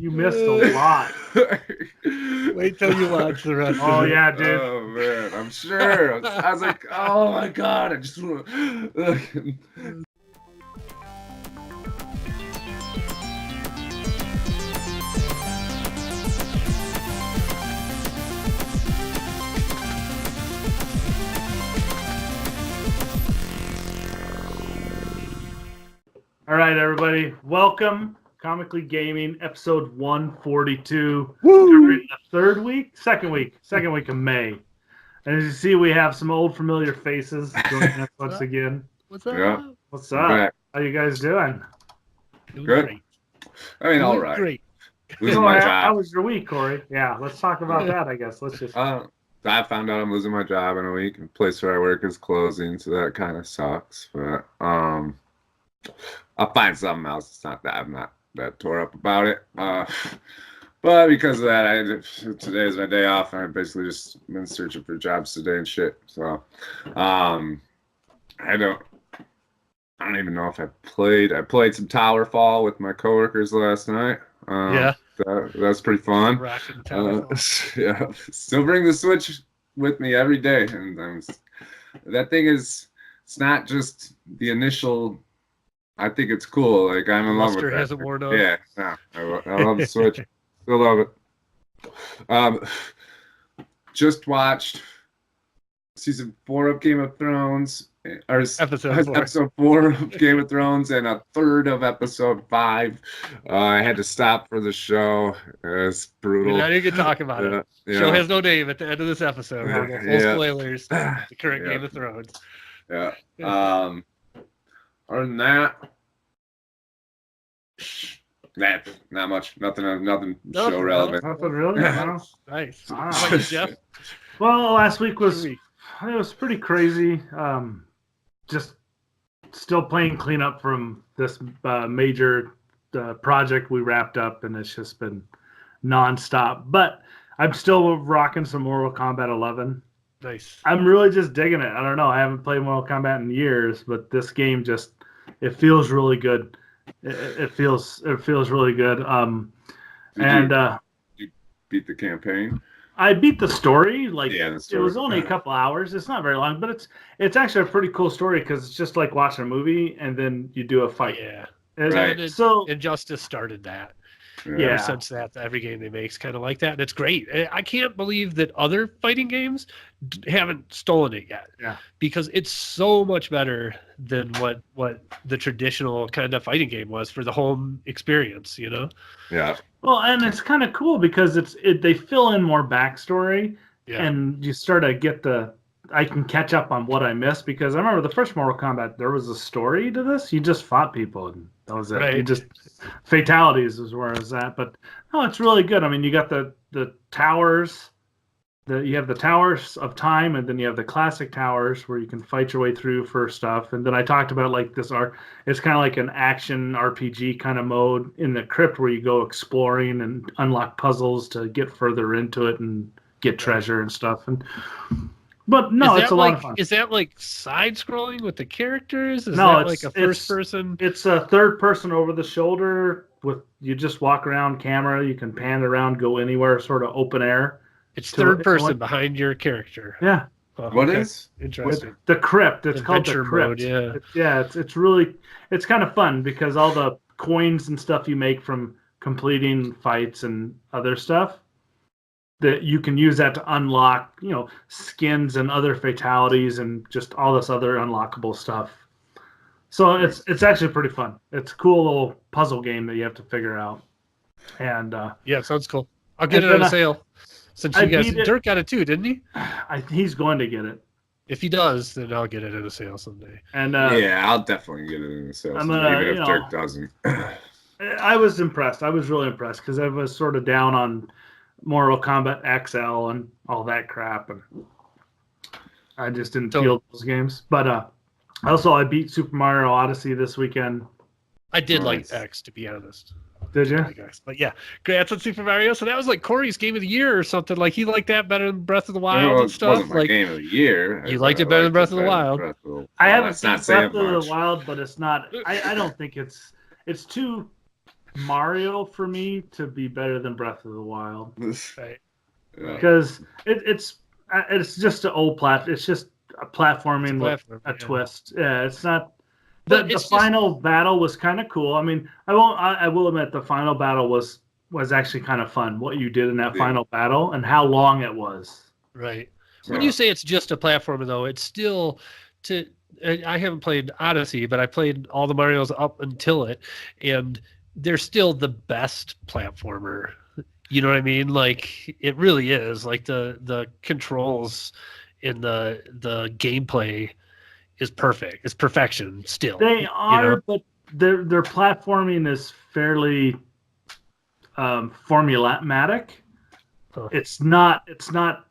You missed a lot. Wait till you watch the rest Oh of it. yeah, dude. Oh man, I'm sure. I was like, oh my god, I just want to. All right, everybody. Welcome. Comically Gaming, episode 142. Woo! We're in the second week of May. And as you see, we have some old familiar faces joining us once again. What's up? Yeah. What's up? Back. How you guys doing? Doing Good. great. I mean, all Doing right. Great. Losing So, my how job. was your week, Corey? Yeah, let's talk about that, I guess. Let's just... I found out I'm losing my job in a week. The place where I work is closing, so that kind of sucks. But I'll find something else. It's not that I'm not that tore up about it. But because of that, today's my day off, and I basically just been searching for jobs today and shit. So I don't even know if I played. I played some Towerfall with my coworkers last night. Yeah. That's pretty fun. Rocking Towerfall. Yeah, still bring the Switch with me every day, and that thing is. It's not just the initial. I think it's cool. Like I'm in love with it. Hasn't worn off. Yeah, I love the Switch. Still love it. Just watched season 4 of Game of Thrones, or episode 4 of Game of Thrones, and a third of episode 5. I had to stop for the show. It's brutal. Now you can talk about it. Yeah. Show has no name at the end of this episode. Full spoilers. The current Yeah. Game of Thrones. Yeah. Other than that, not much. Nothing show relevant. Nothing really? No. Nice. Wow. How about you, Jeff? Well, last week was pretty crazy. Just still playing cleanup from this major project we wrapped up, and it's just been nonstop. But I'm still rocking some Mortal Kombat 11. Nice. I'm really just digging it. I don't know. I haven't played Mortal Kombat in years, but this game it feels really good. It feels really good. You beat the campaign. I beat the story. The story. It was only a couple hours. It's not very long, but it's actually a pretty cool story because it's just like watching a movie and then you do a fight. Yeah. Right. So Injustice started that. Yeah. Ever since that, every game they make is kind of like that, and it's great. I can't believe that other fighting games haven't stolen it yet. Yeah. Because it's so much better than what the traditional kind of fighting game was for the home experience, you know? Yeah. Well, and it's kind of cool because they fill in more backstory, and you start to get I can catch up on what I missed, because I remember the first Mortal Kombat, there was a story to this. You just fought people, and that was it. Right. You just fatalities is where I was at. But no, it's really good. I mean, you got the towers. You have the towers of time, and then you have the classic towers where you can fight your way through for stuff. And then I talked about like this it's kind of like an action RPG kind of mode in the crypt where you go exploring and unlock puzzles to get further into it and get treasure and stuff. But no, it's a lot of fun. Is that like side scrolling with the characters? Is No, that like a first person? It's a third person over the shoulder you just walk around camera. You can pan around, go anywhere, sort of open air. It's third person behind your character. Yeah. Oh, What is? Interesting? The crypt. It's called the Adventure crypt. mode, yeah. It's really kind of fun because all the coins and stuff you make from completing fights and other stuff, that you can use that to unlock, skins and other fatalities and just all this other unlockable stuff. So it's actually pretty fun. It's a cool little puzzle game that you have to figure out. And yeah, it sounds cool. I'll get it on sale. Since you guys, Dirk got it too, didn't he? He's going to get it. If he does, then I'll get it at a sale someday. And yeah, I'll definitely get it in a sale someday, even if Dirk doesn't. I was impressed. I was really impressed because I was sort of down on Mortal Kombat XL and all that crap, and I just didn't feel those games. But also, I beat Super Mario Odyssey this weekend. I did like X, to be honest. Did you? But yeah, congrats on Super Mario. So that was like Corey's game of the year or something. Like he liked that better than Breath of the Wild and stuff. It wasn't my game of the year. You liked it better than Breath of the Wild. I haven't seen Breath of the Wild, but it's not. I don't think it's too. Mario for me to be better than Breath of the Wild Right. because it's just an old It's just a platforming with a twist. Yeah, it's not. The final battle was kind of cool. I mean, I will admit the final battle was actually kind of fun. What you did in that final battle and how long it was. Right. When you say it's just a platformer, though, it's still I haven't played Odyssey, but I played all the Marios up until it, and they're still the best platformer. You know what I mean? Like, it really is. Like, the controls in the gameplay is perfect. It's perfection still. They are, but their platforming is fairly formulaic. Huh. It's not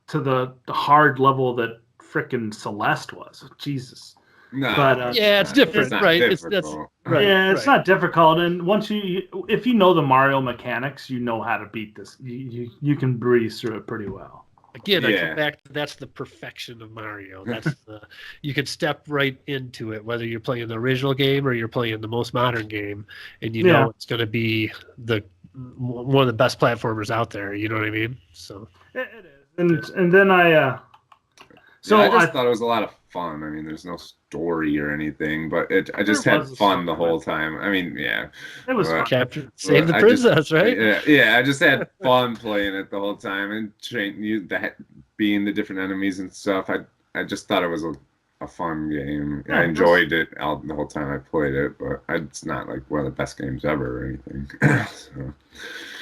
to the hard level that frickin' Celeste was. Jesus. No, but it's different, right? It's right. Yeah, it's not difficult. And once if you know the Mario mechanics, you know how to beat this. You can breeze through it pretty well. Again, I come back to that's the perfection of Mario. That's you can step right into it, whether you're playing the original game or you're playing the most modern game, and you know it's going to be one of the best platformers out there. You know what I mean? So it is. And then I just thought it was a lot of fun. I mean, there's no story or anything, but I just had fun the whole time. I mean, it was fun. Save the princess, right? Yeah, I just had fun playing it the whole time and being the different enemies and stuff. I just thought it was a fun game. I enjoyed it the whole time I played it, but it's not like one of the best games ever or anything. So.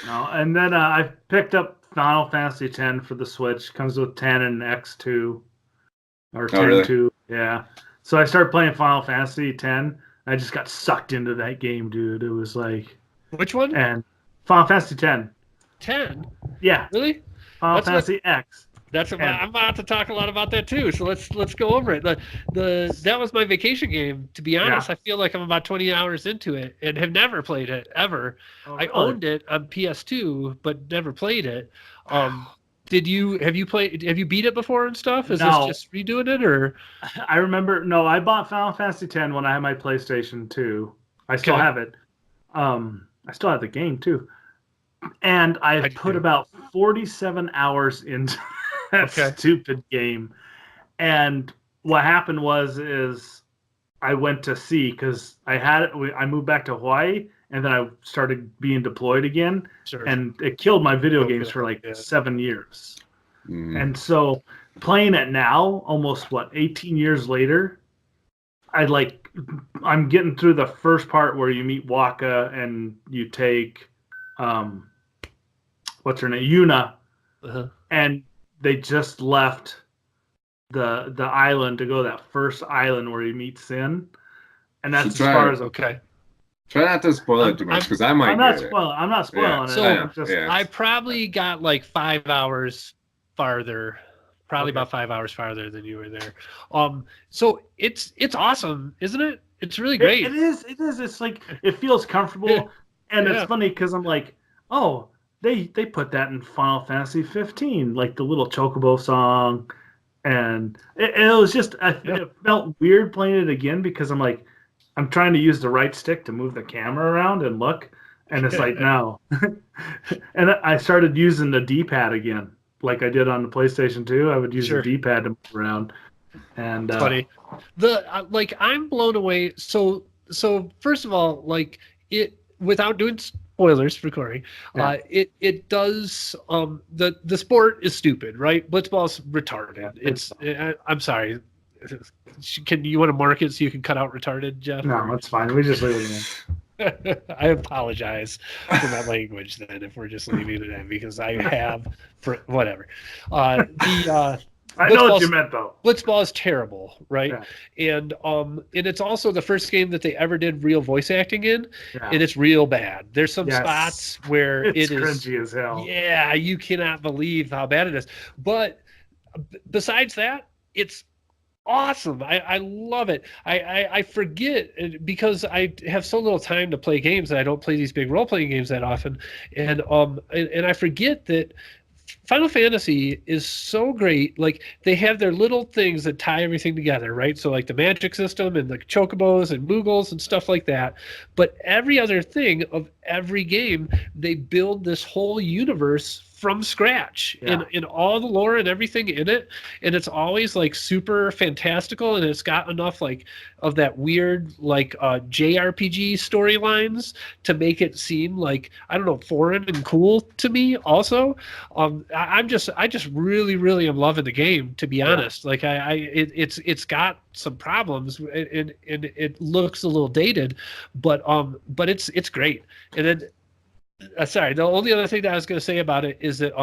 No, and then I picked up Final Fantasy X for the Switch. Comes with 10 and X2 or 10-2. Really? Yeah. So I started playing Final Fantasy X. I just got sucked into that game, dude. It was like, which one? And Final Fantasy X. 10? Yeah. Really? Final Fantasy X. I'm about to talk a lot about that too. So let's go over it. That was my vacation game. To be honest, I feel like I'm about 20 hours into it and have never played it ever. Oh, really? I owned it on PS2, but never played it. Have you beat it before and stuff? Is this just redoing it, or? I remember. No, I bought Final Fantasy X when I had my PlayStation 2. I still have it. I still have the game too, and I put about 47 hours into that stupid game. And what happened is I went to sea because I moved back to Hawaii. And then I started being deployed again, and it killed my video games for like 7 years. And so playing it now, almost 18 years later, I'm getting through the first part where you meet Waka and you take, what's her name, Yuna, and they just left the island to go to that first island where you meet Sin, and that's as far as Try not to spoil it too much because I might. I'm not spoiling it. So I probably got like 5 hours farther, about 5 hours farther than you were there. So it's awesome, isn't it? It's really great. It is. It's like it feels comfortable, and it's funny because I'm like, oh, they put that in Final Fantasy 15, like the little Chocobo song, and it was just it felt weird playing it again because I'm like, I'm trying to use the right stick to move the camera around and look, and it's like, no. And I started using the D-pad again, like I did on the PlayStation 2. I would use the D-pad to move around. And funny. I'm blown away. So first of all, without doing spoilers for Corey, it does the sport is stupid, right? Blitzball's retarded. I'm sorry. Can you want to mark it so you can cut out retarded, Jeff? No, that's fine. We just leave it in. I apologize for my language then if we're just leaving it in because I have for whatever. I know what you meant though. Blitzball is terrible, right? Yeah. And it's also the first game that they ever did real voice acting in, and it's real bad. There's some spots where it's cringy as hell. Yeah, you cannot believe how bad it is. But besides that, it's awesome. I love it. I forget because I have so little time to play games and I don't play these big role-playing games that often. And I forget that Final Fantasy is so great. Like, they have their little things that tie everything together, right? So, like the magic system and the chocobos and moogles and stuff like that. But every other thing of every game, they build this whole universe from scratch in all the lore and everything in it, and it's always like super fantastical, and it's got enough like of that weird like JRPG storylines to make it seem like, I don't know, foreign and cool to me also. I just really really am loving the game, to be honest. Like it's got some problems and it looks a little dated, but it's great. And then sorry, the only other thing that I was going to say about it is that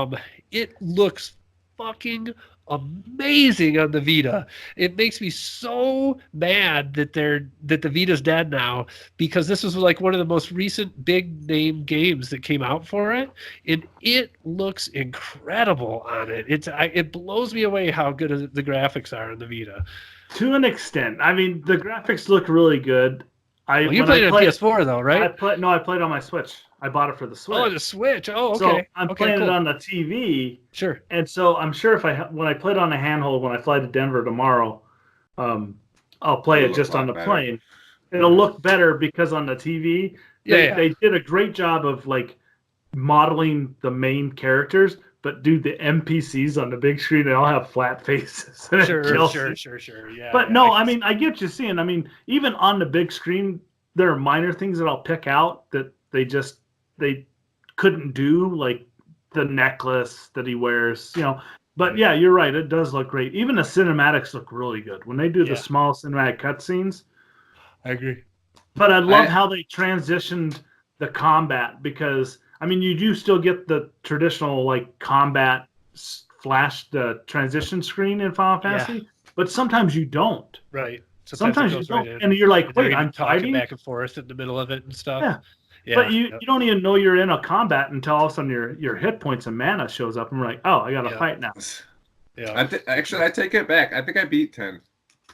it looks fucking amazing on the Vita. It makes me so mad that the Vita's dead now, because this was like one of the most recent big name games that came out for it, and it looks incredible on it. It blows me away how good the graphics are on the Vita. To an extent, I mean, the graphics look really good. You played it on PS4 though, right? I played on my Switch. I bought it for the Switch. Oh, the Switch. Oh, okay. So I'm playing it on the TV. Sure. And so I'm sure when I play it on a handheld, when I fly to Denver tomorrow, I'll play it just on the plane. It'll look better because on the TV, they did a great job of like modeling the main characters, but dude, the NPCs on the big screen, they all have flat faces. Sure. Yeah. But no, I mean, I get what you're saying. I mean, even on the big screen, there are minor things that I'll pick out that they couldn't do, like the necklace that he wears, you know. But yeah, you're right. It does look great. Even the cinematics look really good when they do the small cinematic cutscenes. I agree. But I love how they transitioned the combat, because I mean, you do still get the traditional like combat flash, the transition screen in Final Fantasy, but sometimes you don't. Right. Sometimes you don't, and you're like, wait, I'm talking back and forth in the middle of it and stuff. Yeah. But you don't even know you're in a combat until all of a sudden your hit points and mana shows up, and we're like, oh, I got to fight now. Yeah. Actually, I take it back. I think I beat 10.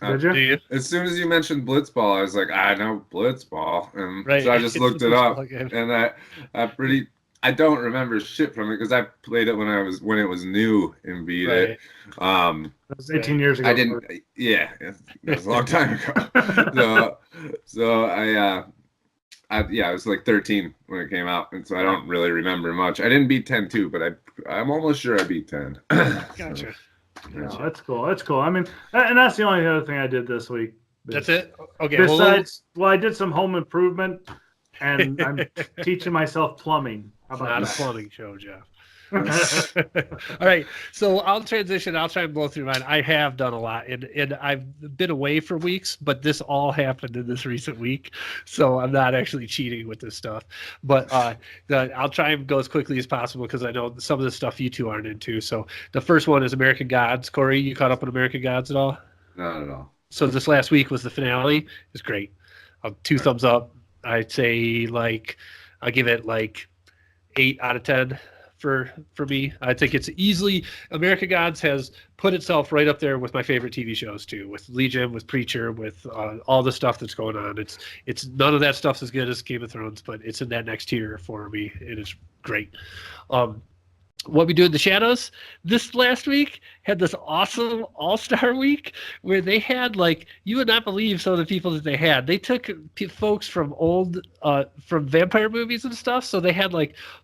Did you? Do you? As soon as you mentioned Blitzball, I was like, I know Blitzball, and so I just looked it up, and I don't remember shit from it because I played it when it was new and beat it. That was 18 years ago. I didn't. Yeah, it was a long time ago. so I was like 13 when it came out, and so I don't really remember much. I didn't beat 10 too, but I'm almost sure I beat 10. Gotcha. Yeah, that's cool. That's cool. I mean, and that's the only other thing I did this week. That's it? Okay. Besides, I did some home improvement, and I'm teaching myself plumbing. How about not a plumbing show, Jeff. All right, so I'll transition. I'll try and blow through mine. I have done a lot, and I've been away for weeks, but this all happened in this recent week, so I'm not actually cheating with this stuff. But I'll try and go as quickly as possible because I know some of the stuff you two aren't into. So the first one is American Gods. Corey, you caught up on American Gods at all? Not at all. So this last week was the finale. It's great. 2 thumbs up. I'd say I'll give it 8 out of 10. For me, I think it's easily American Gods has put itself right up there with my favorite TV shows too, with Legion, with Preacher, with all the stuff that's going on. It's none of that stuff's as good as Game of Thrones, but it's in that next tier for me. It is great. What we do in the shadows this last week had this awesome all-star week where they had you would not believe some of the people that they had. They took folks from old from vampire movies and stuff. So they had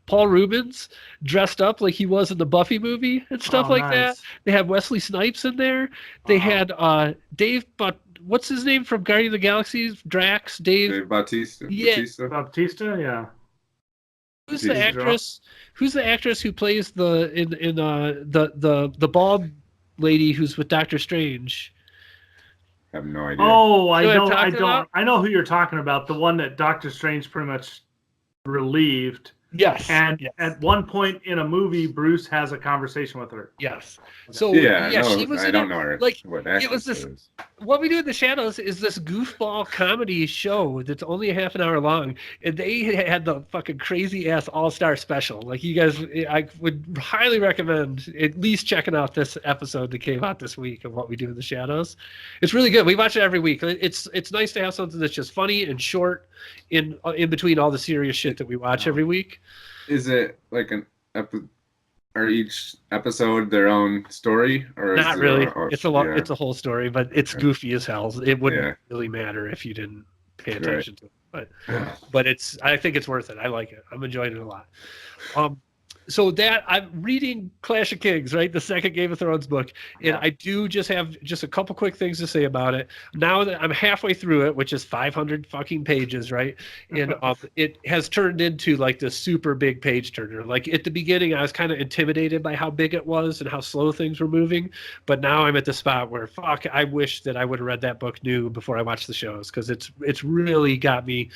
Paul Rubens dressed up like he was in the Buffy movie and stuff that. They had Wesley Snipes in there. They had Dave, but what's his name from Guardian of the Galaxy? Drax, Dave Bautista. Yeah, Bautista. Yeah. Who's the actress? Who's the actress who plays the bald lady who's with Doctor Strange? I have no idea. Oh, I don't. I know who you're talking about. The one that Doctor Strange pretty much relieved. Yes. And at one point in a movie, Bruce has a conversation with her. Yes. So she was. I don't know her. It was this. What we do in the shadows is this goofball comedy show that's only a half an hour long, and they had the fucking crazy ass all-star special. You guys, I would highly recommend at least checking out this episode that came out this week of What We Do in the Shadows. It's really good. We watch it every week. It's nice to have something that's just funny and short in between all the serious shit that we watch every week. Is it are are each episode their own story, or Not is really. It, or, It's a it's a whole story, but it's goofy as hell. It wouldn't really matter if you didn't pay attention to it. But I think it's worth it. I like it. I'm enjoying it a lot. So that I'm reading Clash of Kings, right? The second Game of Thrones book. And I do just have a couple quick things to say about it. Now that I'm halfway through it, which is 500 fucking pages, right? And it has turned into like this super big page turner. Like at the beginning, I was kind of intimidated by how big it was and how slow things were moving. But now I'm at the spot where, fuck, I wish that I would have read that book new before I watched the shows, because it's really got me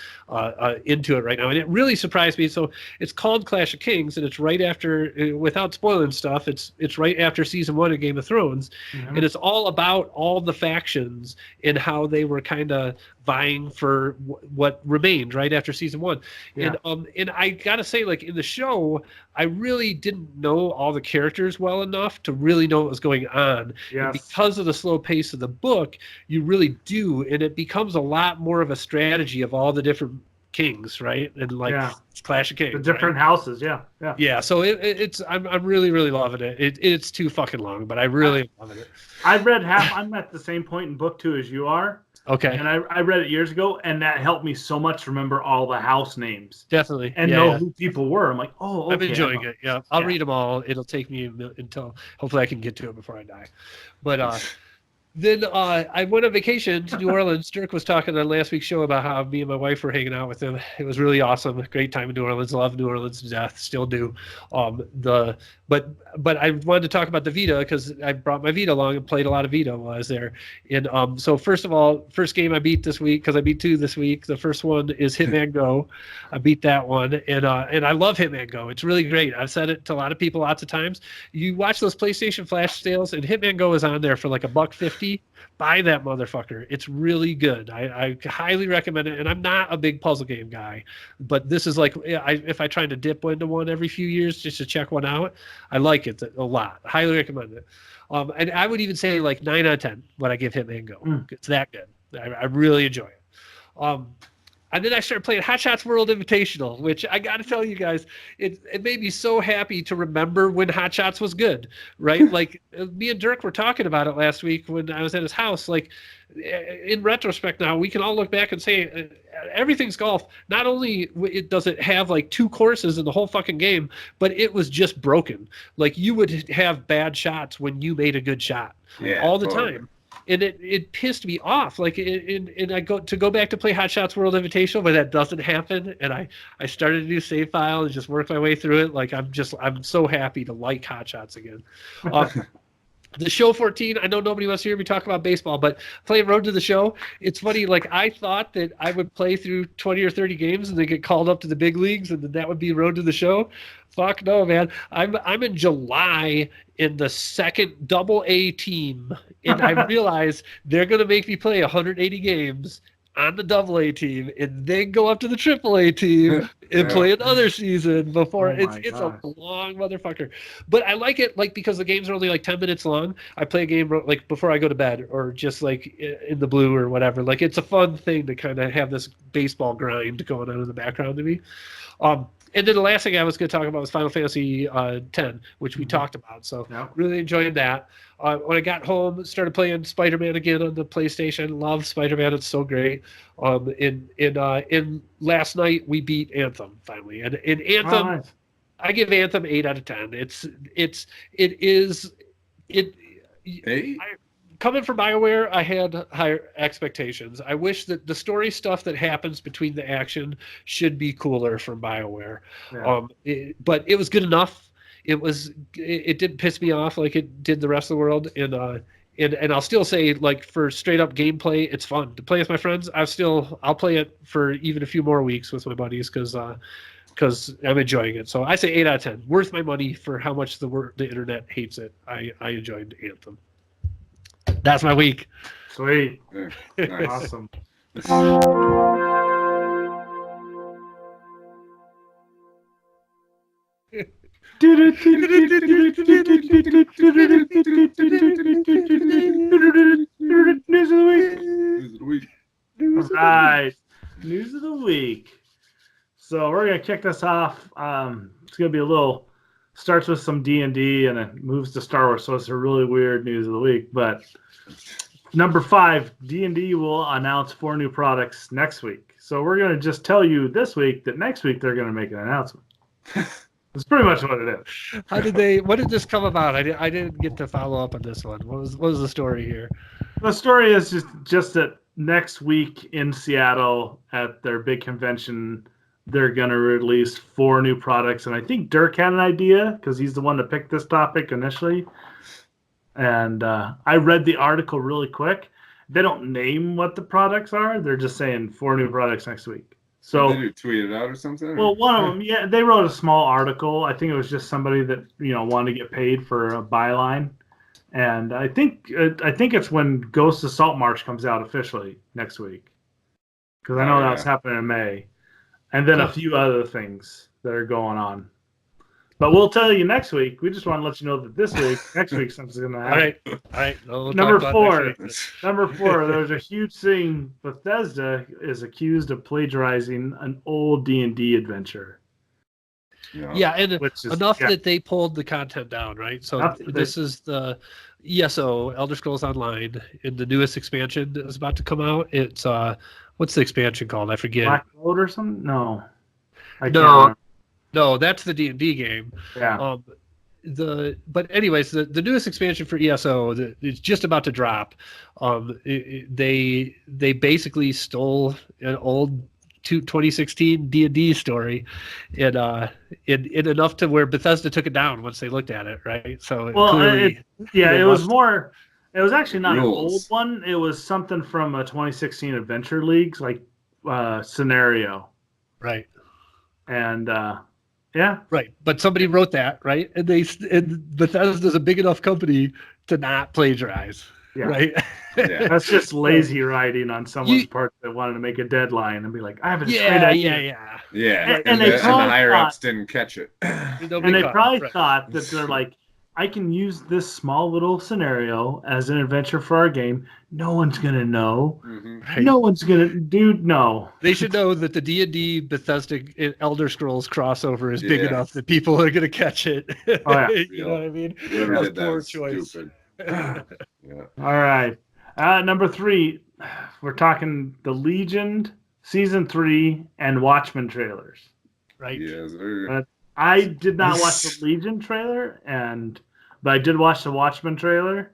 into it right now. And it really surprised me. So it's called Clash of Kings, and it's right after, without spoiling stuff, it's right after season 1 of Game of Thrones, and it's all about all the factions and how they were kind of vying for what remained right after season 1. And I gotta say, like, in the show, I really didn't know all the characters well enough to really know what was going on. And because of the slow pace of the book, you really do, and it becomes a lot more of a strategy of all the different kings, right? And like Clash of Kings, the different houses. So it's I'm really loving it. It's too fucking long, but I really loving it. I've read half. I'm at the same point in book 2 as you are. Okay. And I read it years ago, and that helped me so much remember all the house names. Definitely. And know who people were. I'm like, oh, okay. I'm enjoying it. Yeah. I'll read them all. It'll take me until hopefully I can get to it before I die. But then I went on vacation to New Orleans. Dirk was talking on last week's show about how me and my wife were hanging out with him. It was really awesome. Great time in New Orleans. Love New Orleans to death. Still do. But I wanted to talk about the Vita because I brought my Vita along and played a lot of Vita while I was there. And so first of all, first game I beat this week, because I beat 2 this week. The first one is Hitman Go. I beat that one, and I love Hitman Go. It's really great. I've said it to a lot of people lots of times. You watch those PlayStation Flash sales, and Hitman Go is on there for like $150. Buy that motherfucker. It's really good. I highly recommend it. And I'm not a big puzzle game guy, but this is like, if I try to dip into one every few years just to check one out, I like it a lot. Highly recommend it. And I would even say like 9 out of 10 when I give Hitman Go. It's that good. I really enjoy it. And then I started playing Shots World Invitational, which I got to tell you guys, it made me so happy to remember when Shots was good, right? Like me and Dirk were talking about it last week when I was at his house. Like in retrospect now, we can all look back and say everything's golf. Not only does it have like 2 courses in the whole fucking game, but it was just broken. Like you would have bad shots when you made a good shot all the time. And it pissed me off. Like, and I go back to play Shots World Invitational, but that doesn't happen. And I started a new save file and just worked my way through it. Like, I'm so happy to like Shots again. The show 14, I know nobody wants to hear me talk about baseball, but playing Road to the Show, it's funny. Like, I thought that I would play through 20 or 30 games and then get called up to the big leagues, and then that would be Road to the Show. Fuck no, man. I'm in July in the second Double-A team, and I realize they're going to make me play 180 games on the Double-A team and then go up to the Triple-A team and play another season before it's a long motherfucker. But I like it, like, because the games are only like 10 minutes long. I play a game like before I go to bed, or just like in the blue or whatever. Like, it's a fun thing to kind of have this baseball grind going on in the background to me. And then the last thing I was going to talk about was Final Fantasy X, which we talked about. So really enjoyed that. When I got home, started playing Spider-Man again on the PlayStation. Love Spider-Man. It's so great. In last night, we beat Anthem finally. And in Anthem, I give Anthem 8 out of 10. It is. Coming from BioWare, I had higher expectations. I wish that the story stuff that happens between the action should be cooler from BioWare. But it was good enough. It didn't piss me off like it did the rest of the world. And I'll still say, like, for straight up gameplay, it's fun to play with my friends. I'll play it for even a few more weeks with my buddies because I'm enjoying it. So I say 8 out of 10. Worth my money for how much the internet hates it. I enjoyed Anthem. That's my week. Sweet. Nice. Awesome. News of the week. All right. News of the week. So we're going to kick this off. It's going to be a little starts with some D&D and it moves to Star Wars. So it's a really weird news of the week. But number 5, D&D will announce 4 new products next week. So we're going to just tell you this week that next week they're going to make an announcement. That's pretty much what it is. What did this come about? I didn't get to follow up on this one. What was the story here? The story is just that next week in Seattle at their big convention, they're going to release 4 new products. And I think Dirk had an idea because he's the one that picked this topic initially. And I read the article really quick. They don't name what the products are. They're just saying 4 new products next week. So did you tweet it out or something? Well, one of them, yeah, they wrote a small article. I think it was just somebody that wanted to get paid for a byline. And I think it's when Ghost of Saltmarsh comes out officially next week, because I know that's happening in May, and then a few other things that are going on. But we'll tell you next week. We just want to let you know that this week, next week, something's going to happen. All right. We'll Number 4. There's a huge thing. Bethesda is accused of plagiarizing an old D&D adventure. Yeah, and that they pulled the content down, right? So this is the ESO, Elder Scrolls Online, in the newest expansion that is about to come out. It's what's the expansion called? I forget. Black Road or something? No. No, that's the D&D game. Yeah. But anyways, the newest expansion for ESO is just about to drop. They basically stole an old 2016 D&D story, and in enough to where Bethesda took it down once they looked at it, right? So it was actually not an old one. It was something from a 2016 Adventure Leagues scenario, right? And yeah, right. But somebody wrote that, right? And Bethesda's a big enough company to not plagiarize. Yeah. Right. Yeah. That's just lazy writing on someone's part that wanted to make a deadline and be like, I have a great idea. Yeah. And the higher ups didn't catch it. And they probably thought that they're like, I can use this small little scenario as an adventure for our game. No one's going to know. Mm-hmm. Right. No one's going to, dude, no. They should know that the D&D Bethesda Elder Scrolls crossover is big enough that people are going to catch it. Oh, yeah. You know what I mean? That's poor choice. Yeah. All right. Number 3, we're talking the Legion Season 3 and Watchmen trailers. Right. Yes, I did not watch the Legion trailer, but I did watch the Watchmen trailer.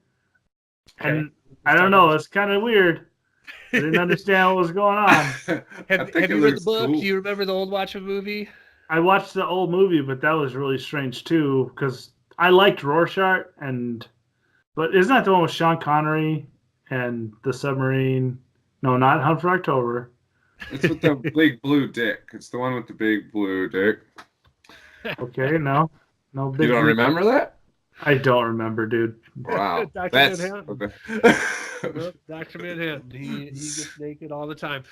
Okay. And I don't know, it's kind of weird. I didn't understand what was going on. Have you read the book? Cool. Do you remember the old Watchmen movie? I watched the old movie, but that was really strange too, because I liked Rorschach, but isn't that the one with Sean Connery and the submarine? No, not Hunt for October. It's with the big blue dick. It's the one with the big blue dick. Okay, no big. You don't remember that? I don't remember, dude. Wow, Dr. Manhattan. Okay. Dr. Manhattan. He gets naked all the time.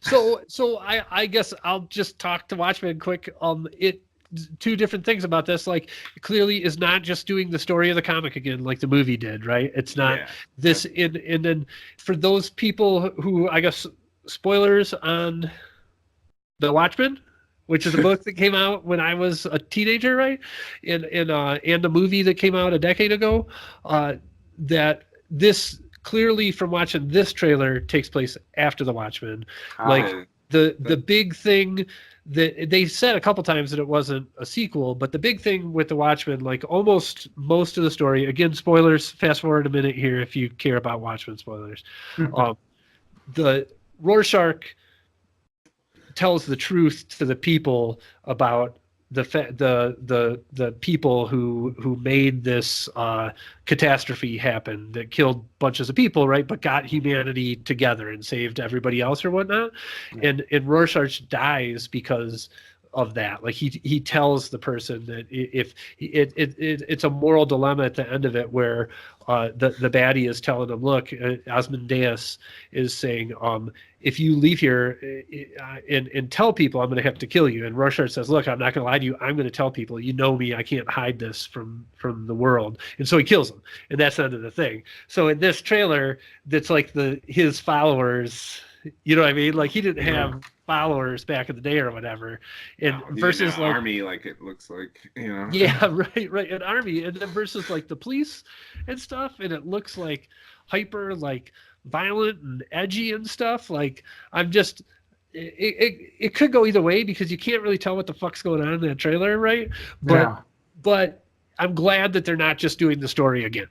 So I guess I'll just talk to Watchmen quick. Two different things about this. Like, clearly is not just doing the story of the comic again, like the movie did, right? It's not this. And then for those people who, I guess, spoilers on the Watchmen, which is a book that came out when I was a teenager, right? And a movie that came out a decade ago, that this clearly, from watching this trailer, takes place after the Watchmen. Like the big thing that they said a couple times that it wasn't a sequel, but the big thing with the Watchmen, like almost most of the story, again, spoilers, fast forward a minute here if you care about Watchmen spoilers. The Rorschach tells the truth to the people about the people who made this catastrophe happen that killed bunches of people, right? But got humanity together and saved everybody else or whatnot. Yeah. And Rorschach dies because of that. Like he tells the person that if it's a moral dilemma at the end of it, where the baddie is telling him, look, Asmodeus is saying, if you leave here and tell people, I'm going to have to kill you. And Rorschach says, look, I'm not going to lie to you. I'm going to tell people. You know me. I can't hide this from the world. And so he kills him. And that's the end of the thing. So in this trailer, that's like his followers You know what I mean? Like he didn't have followers back in the day or whatever. And versus like army, like it looks like, you know. Yeah, right. An army, and then versus like the police and stuff, and it looks like hyper like violent and edgy and stuff. Like I'm just it could go either way because you can't really tell what the fuck's going on in that trailer, right? But I'm glad that they're not just doing the story again.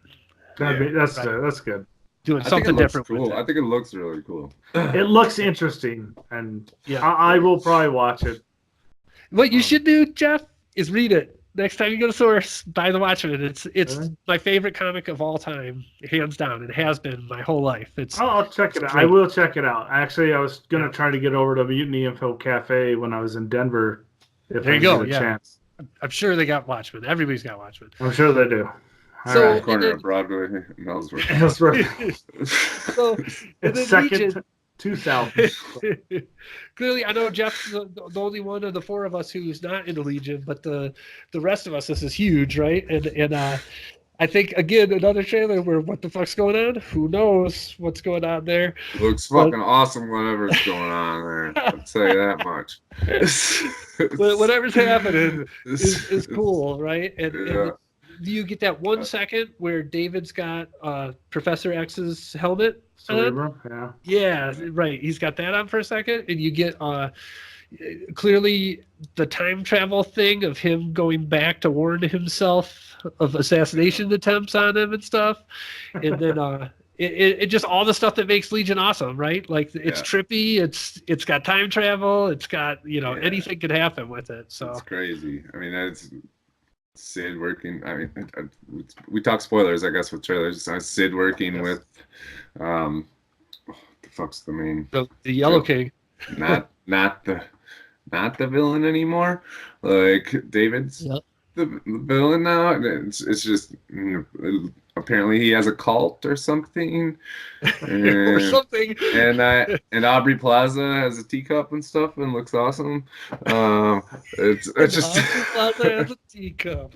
That's good. Doing something different. Cool. I think it looks really cool. It looks interesting, and I will probably watch it. What you should do, Jeff, is read it. Next time you go to Source, buy the Watchmen. It's my favorite comic of all time, hands down. It has been my whole life. I'll check it out. I will check it out. Actually, I was gonna try to get over to Mutiny Info Cafe when I was in Denver. If there you go. A chance. I'm sure they got Watchmen. Everybody's got Watchmen. I'm sure they do. So corner of Broadway, Ellsworth. So it's second to south. Clearly, I know Jeff's the only one of the four of us who's not in the Legion, but the rest of us, this is huge, right? And I think again another trailer where what the fuck's going on? Who knows what's going on there? Looks fucking awesome. Whatever's going on there, I'll tell you that much. Whatever's happening is cool, right? And you get that 1 second where David's got Professor X's helmet. Yeah, right. He's got that on for a second, and you get clearly the time travel thing of him going back to warn himself of assassination attempts on him and stuff, and then it just all the stuff that makes Legion awesome, right? Like it's trippy, it's got time travel, it's got anything could happen with it. So it's crazy. I mean, that's Sid working. I mean, we talk spoilers, I guess, with trailers. Sid working with, what the fuck's the main? The Yellow King. Not the villain anymore. Like David's the villain now. It's just apparently he has a cult or something. Or something. And Aubrey Plaza has a teacup and stuff and looks awesome. It's just Aubrey Plaza has a teacup.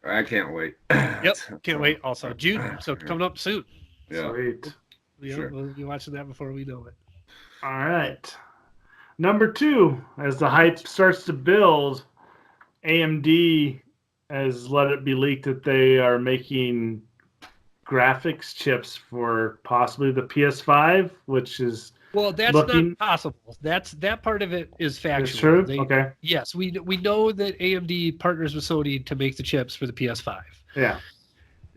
I can't wait. Yep, can't wait. Also June, so coming up soon. Yeah. Sweet. Yeah, sure. We'll be watching that before we know it. All right. Number 2, as the hype starts to build, AMD has let it be leaked that they are making graphics chips for possibly the PS5, which is that's not possible. That part of it is factual. It's true? Okay. Yes, we know that AMD partners with Sony to make the chips for the PS5. Yeah.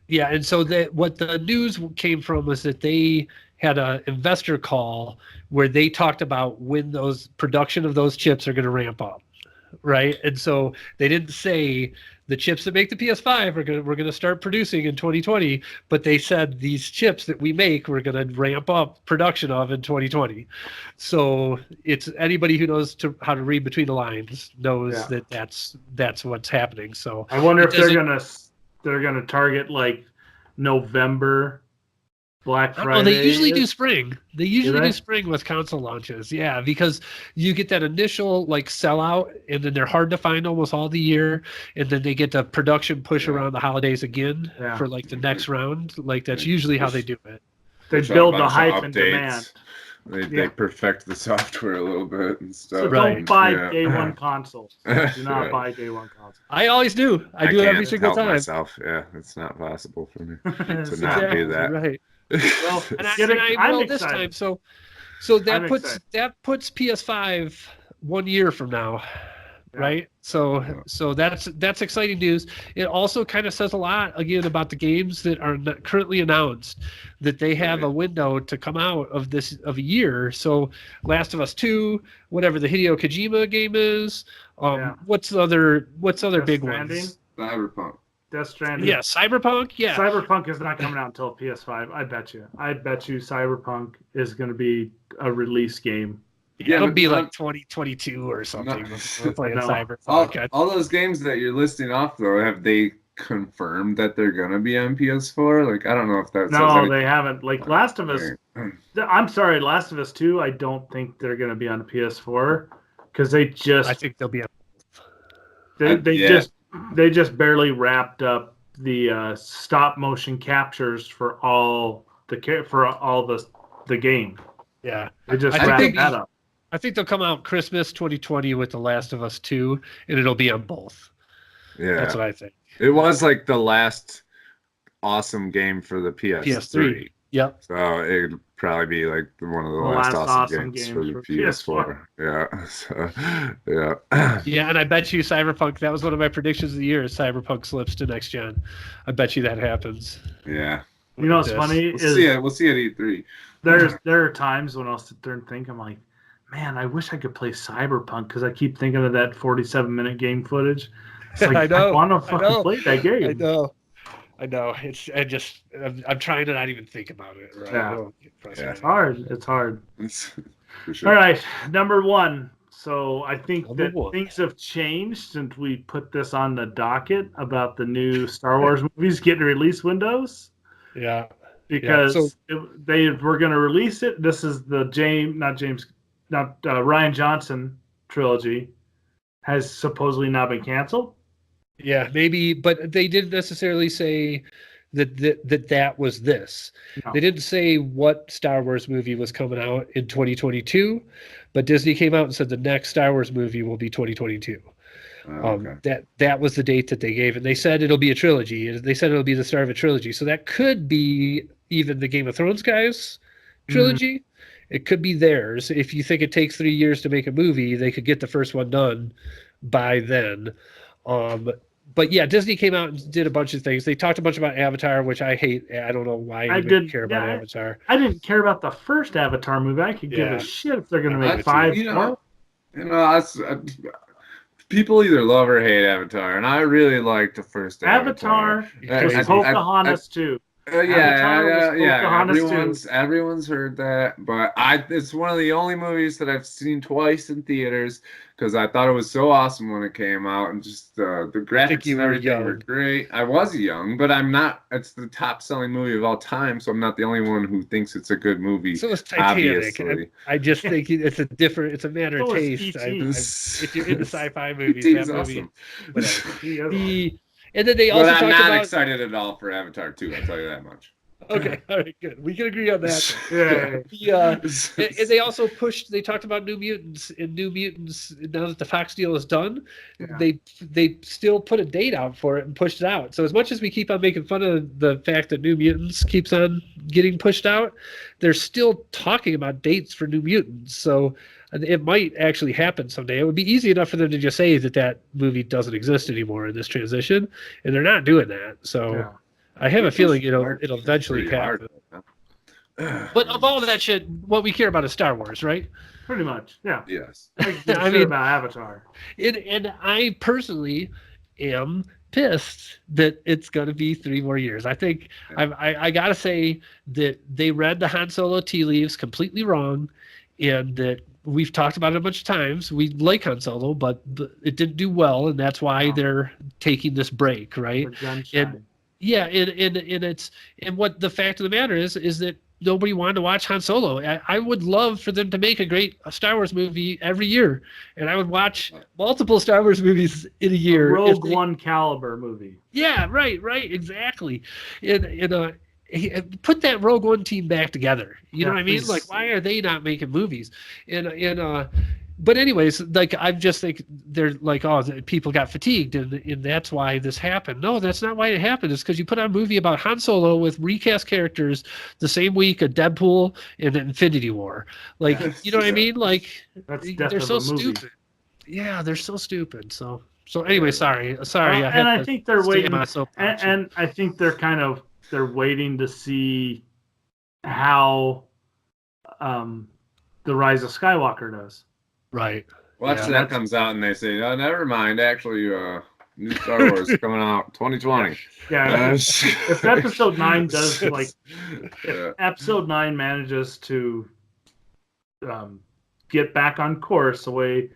Yeah, and so what the news came from was that they had an investor call where they talked about when those production of those chips are going to ramp up, right? And so they didn't say the chips that make the PS5 we're going to start producing in 2020, but they said these chips that we make we're going to ramp up production of in 2020. So it's anybody who knows how to read between the lines knows that that's what's happening. So I wonder if they're gonna target like November. Black Friday. They usually do spring. They usually do spring with console launches. Yeah, because you get that initial like sellout, and then they're hard to find almost all the year, and then they get the production push around the holidays again for like the next round. Like that's usually how they do it. They build the hype and demand. They perfect the software a little bit and stuff. So don't buy day one consoles. Do not buy day one consoles. I always do. I do it every single time. Myself. Yeah, it's not possible for me to not do that. Right. Well, I will this time. So that puts PS5 1 year from now, right? So that's exciting news. It also kind of says a lot again about the games that are not currently announced, that they have a window to come out of a year. So Last of Us 2, whatever the Hideo Kojima game is, what's other big ones? Cyberpunk. Death Stranding. Yeah, Cyberpunk. Yeah, Cyberpunk is not coming out until PS5. I bet you Cyberpunk is going to be a release game. Yeah, it'll be like 2022 or something. We're playing Cyberpunk. All those games that you're listing off, though, have they confirmed that they're going to be on PS4? Like, I don't know if that's... No, they haven't. Like, Last of Us... I'm sorry, Last of Us 2, I don't think they're going to be on the PS4, because they just... I think they'll be on... They just barely wrapped up the stop motion captures for all for all the game. Yeah, they just I wrapped think that up. I think they'll come out Christmas 2020 with The Last of Us 2, and it'll be on both. Yeah, that's what I think. It was like the last awesome game for the PS3. Yep. So it'd probably be like one of the last awesome games for the PS4. Yeah. So, yeah. Yeah, and I bet you Cyberpunk, that was one of my predictions of the year, is Cyberpunk slips to next gen. I bet you that happens. Yeah. You know what's funny we'll see it at E3. There are times when I'll sit there and think, I'm like, man, I wish I could play Cyberpunk because I keep thinking of that 47-minute game footage. It's like, I want to fucking play that game. I know. I'm trying to not even think about it. Right? Yeah. It's hard. It's hard. For sure. All right, number 1. So I think things have changed since we put this on the docket about the new Star Wars movies getting release windows. Yeah. Because they were going to release it. This is the Rian Johnson trilogy has supposedly now been canceled. Yeah, maybe, but they didn't necessarily say that was this. No. They didn't say what Star Wars movie was coming out in 2022, but Disney came out and said the next Star Wars movie will be 2022. Okay. That was the date that they gave, and they said it'll be a trilogy. They said it'll be the start of a trilogy, so that could be even the Game of Thrones guys trilogy. Mm-hmm. It could be theirs. If you think it takes 3 years to make a movie, they could get the first one done by then. But yeah, Disney came out and did a bunch of things. They talked a bunch about Avatar, which I hate. I don't know why I didn't care about Avatar. I didn't care about the first Avatar movie. I could give a shit if they're going to make 5 more. People either love or hate Avatar, and I really liked the first Avatar. Was Pocahontas too. Everyone's heard that, but it's one of the only movies that I've seen twice in theaters because I thought it was so awesome when it came out, and just the graphics and everything were great. I was young, but I'm not. It's the top selling movie of all time, so I'm not the only one who thinks it's a good movie. So it's Titanic. I just think it's a matter of taste. If you're into sci-fi movies, that movie. Awesome. And then they also I'm not excited at all for Avatar 2, I'll tell you that much. Okay, all right, good. We can agree on that. And they also they talked about New Mutants, and New Mutants, now that the Fox deal is done, they still put a date out for it and pushed it out. So as much as we keep on making fun of the fact that New Mutants keeps on getting pushed out, they're still talking about dates for New Mutants. So it might actually happen someday. It would be easy enough for them to just say that movie doesn't exist anymore in this transition, and they're not doing that. So I have a feeling it'll eventually happen. But of all of that shit, what we care about is Star Wars, right? Pretty much, yeah. Yes. I mean, about Avatar. And I personally am pissed that it's going to be 3 more years. I think I got to say that they read the Han Solo tea leaves completely wrong, and that we've talked about it a bunch of times. We like Han Solo, but it didn't do well, and that's why they're taking this break, right? And what the fact of the matter is that nobody wanted to watch Han Solo. I would love for them to make a Star Wars movie every year, and I would watch multiple Star Wars movies in a year. Rogue One caliber movie. Yeah, right, exactly. Put that Rogue One team back together. You know what I mean? Like, why are they not making movies? But anyways, like, I just think they're like, people got fatigued, and that's why this happened. No, that's not why it happened. It's because you put out a movie about Han Solo with recast characters the same week of Deadpool and Infinity War. Like, you know what I mean? Like, they're so stupid. Yeah, they're so stupid. So anyway, sorry. And I think they're waiting. And I think they're waiting to see how the Rise of Skywalker does. Right. Watch that comes out and they say, "Oh, never mind. Actually, new Star Wars coming out 2020." Yeah. If Episode 9 does if Episode 9 manages to get back on course the way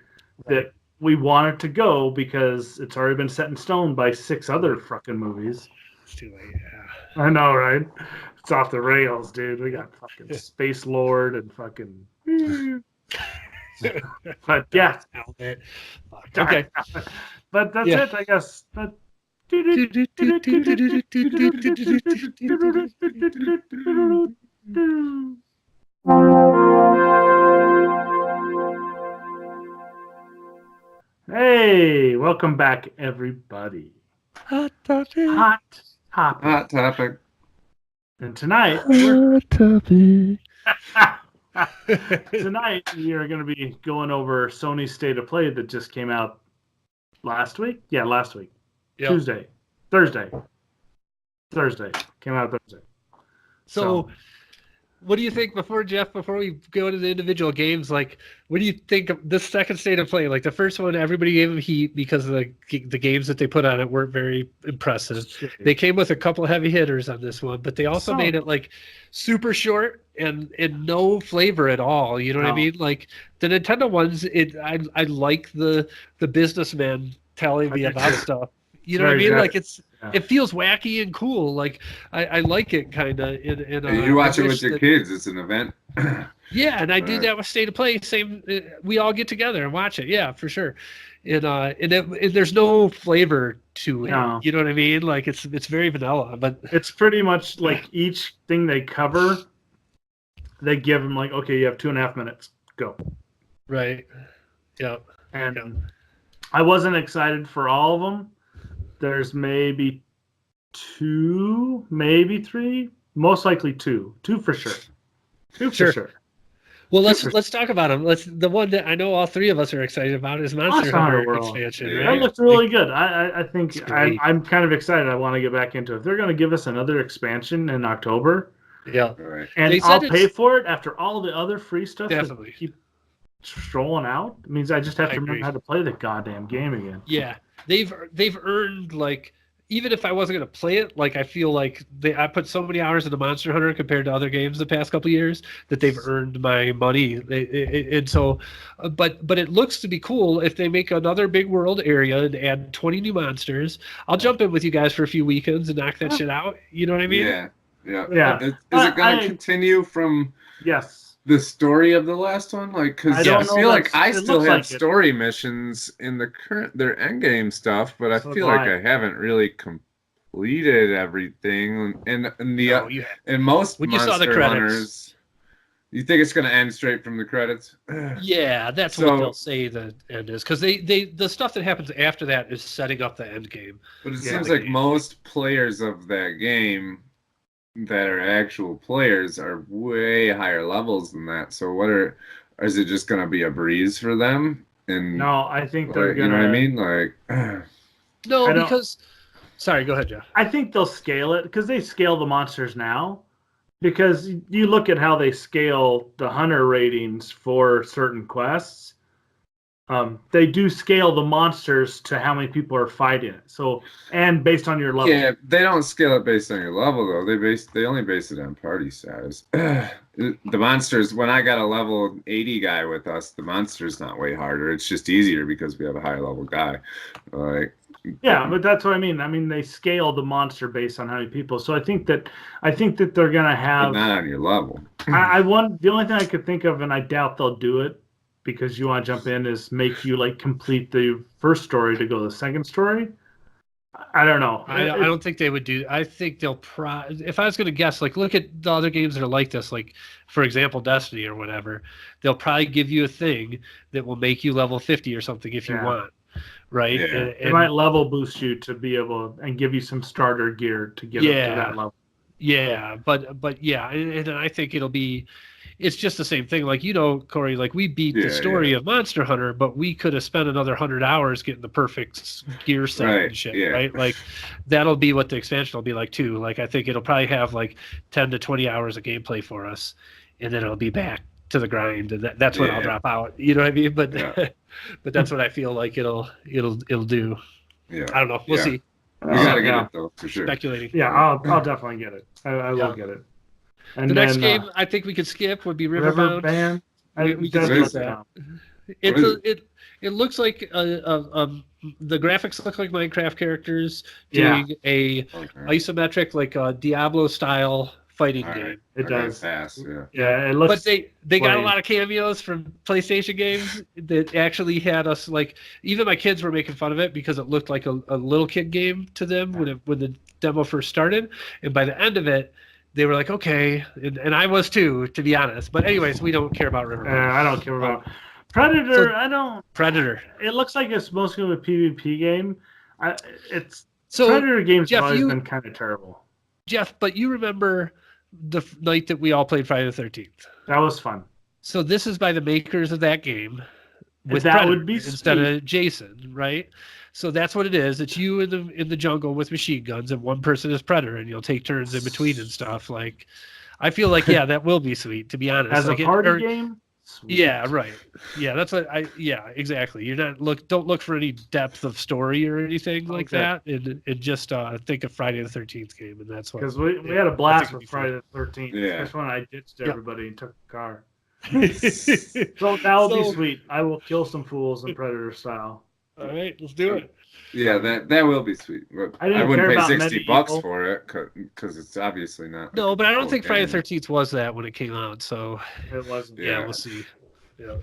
that we want it to go, because it's already been set in stone by 6 other fucking movies. It's too late. Yeah. I know, right? It's off the rails, dude. We got fucking Space Lord and fucking. But yeah. Okay. But that's it, I guess. But Hey, welcome back, everybody. Hot topic. Hot topic. Hot topic. And tonight, Hot topic. tonight we are going to be going over Sony's State of Play that just came out last week. Yeah, last week. Yep. Thursday. Came out Thursday. So what do you think before we go into the individual games, like, what do you think of this second State of Play? Like, the first one, everybody gave them heat because of the games that they put on it weren't very impressive. They came with a couple of heavy hitters on this one, but they also made it like super short and no flavor at all. You know what I mean? Like the Nintendo ones, I like the businessman telling me about stuff. You know what I mean? Like it feels wacky and cool. Like I like it kind of. You watch it with your kids. It's an event. Yeah, and I do that with State of Play. Same, we all get together and watch it. Yeah, for sure. And there's no flavor to it. No. You know what I mean? Like it's very vanilla, but it's pretty much like each thing they cover, they give them like, okay, you have 2.5 minutes, go. Right. Yeah. And I wasn't excited for all of them. There's maybe 2, maybe 3, most likely 2 for sure. 2 for sure. Well, let's talk about them. The one that I know all 3 of us are excited about is Monster Hunter expansion. Right? That looks really good. I think I'm kind of excited. I want to get back into it. If they're going to give us another expansion in October, and I'll pay for it after all the other free stuff. Definitely. Keep strolling out. It means I just have to remember how to play the goddamn game again. Yeah. They've earned, like, even if I wasn't going to play it, like, I feel like I put so many hours into Monster Hunter compared to other games the past couple of years that they've earned my money. And so, but it looks to be cool if they make another big world area and add 20 new monsters. I'll jump in with you guys for a few weekends and knock that shit out. You know what I mean? Yeah. Is it going to continue from? Yes. The story of the last one, like, because I feel like I still have story missions in their end game stuff, but I feel like I haven't really completed everything. And most when you saw the Monster credits, Hunters, you think it's going to end straight from the credits? Yeah, that's what they'll say the end is, because the stuff that happens after that is setting up the end game. But it seems like most players of that game that are actual players are way higher levels than that. So is it just going to be a breeze for them? And no, I think they're going to... You know what I mean? Like, no, because... Sorry, go ahead, Jeff. I think they'll scale it, because they scale the monsters now. Because you look at how they scale the hunter ratings for certain quests. They do scale the monsters to how many people are fighting it. So, and based on your level. Yeah, they don't scale it based on your level though. They only base it on party size. The monsters, when I got a level 80 guy with us, the monster's not way harder. It's just easier because we have a higher level guy. Like, yeah, but that's what I mean. I mean, they scale the monster based on how many people. So I think that they're gonna have, but not on your level. the only thing I could think of, and I doubt they'll do it, because you want to jump in, is make you like complete the first story to go to the second story. I don't know. I don't think they would do. I think they'll if I was going to guess, like, look at the other games that are like this, like, for example, Destiny or whatever. They'll probably give you a thing that will make you level 50 or something if you want, right? Yeah. It might level boost you to be able and give you some starter gear to get up to that level. Yeah, but yeah, and I think it'll be. It's just the same thing. Like, you know, Corey, like, we beat the story of Monster Hunter, but we could have spent another 100 hours getting the perfect gear set and shit, right? Like, that'll be what the expansion will be like, too. Like, I think it'll probably have, like, 10 to 20 hours of gameplay for us, and then it'll be back to the grind, and that's when I'll drop out. You know what I mean? But but that's what I feel like it'll do. Yeah. I don't know. We'll see. We gotta get it, though, for sure. Speculating. Yeah, I'll definitely get it. I will get it. And the next game I think we could skip would be Riverbound. We could skip that. It looks like the graphics look like Minecraft characters doing a isometric, like a Diablo style fighting All right. game. It does. Fast, yeah. Yeah, it looks. But they got a plain. lot of cameos from PlayStation games that actually had us like. Even my kids were making fun of it because it looked like a little kid game to them when the demo first started, and by the end of it, they were like, okay, and I was too, to be honest. But anyways, we don't care about River. I don't care about Predator. I don't. Predator. It looks like it's mostly a PvP game. So Predator games Jeff, have always been kind of terrible. Jeff, but you remember the night that we all played Friday the 13th? That was fun. So this is by the makers of that game. With that Predator would be instead sweet. of Jason, right? So that's what it is. It's you in the jungle with machine guns, and one person is Predator, and you'll take turns in between and stuff. Like, I feel like that will be sweet, to be honest. As like a party game. Sweet. Yeah, right. Yeah, that's what exactly. You're not don't look for any depth of story or anything like that, and just think of Friday the 13th game, and that's what. Because we had a blast with Friday the 13th. Yeah. That's when I ditched everybody and took the car. So that will be sweet. I will kill some fools in Predator style. All right, let's do it. Yeah, that will be sweet. But I wouldn't pay $60 for it because it's obviously not. No, but I don't think Friday the 13th was that when it came out. So it wasn't. Yeah, we'll see. Yeah.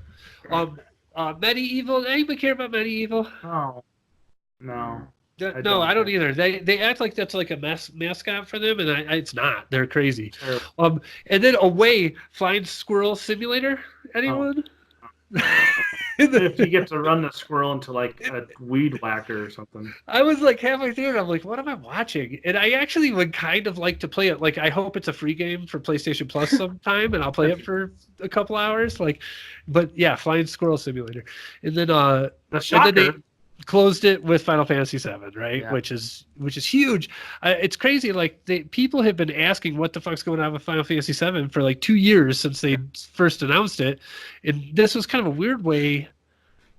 Medieval. Anybody care about Medieval? Oh, no. No, I don't either. They act like that's like a mascot for them, and it's not. They're crazy. Terrible. And then Away, Flying Squirrel Simulator. Anyone? If you get to run the squirrel into like a weed whacker or something. I was like halfway through it. I'm like, what am I watching? And I actually would kind of like to play it. Like, I hope it's a free game for PlayStation Plus sometime, and I'll play it for a couple hours. Like, but yeah, Flying Squirrel Simulator. And then they closed it with Final Fantasy VII, right? Yeah. Which is huge. It's crazy. Like, people have been asking what the fuck's going on with Final Fantasy VII for like 2 years since they first announced it, and this was kind of a weird way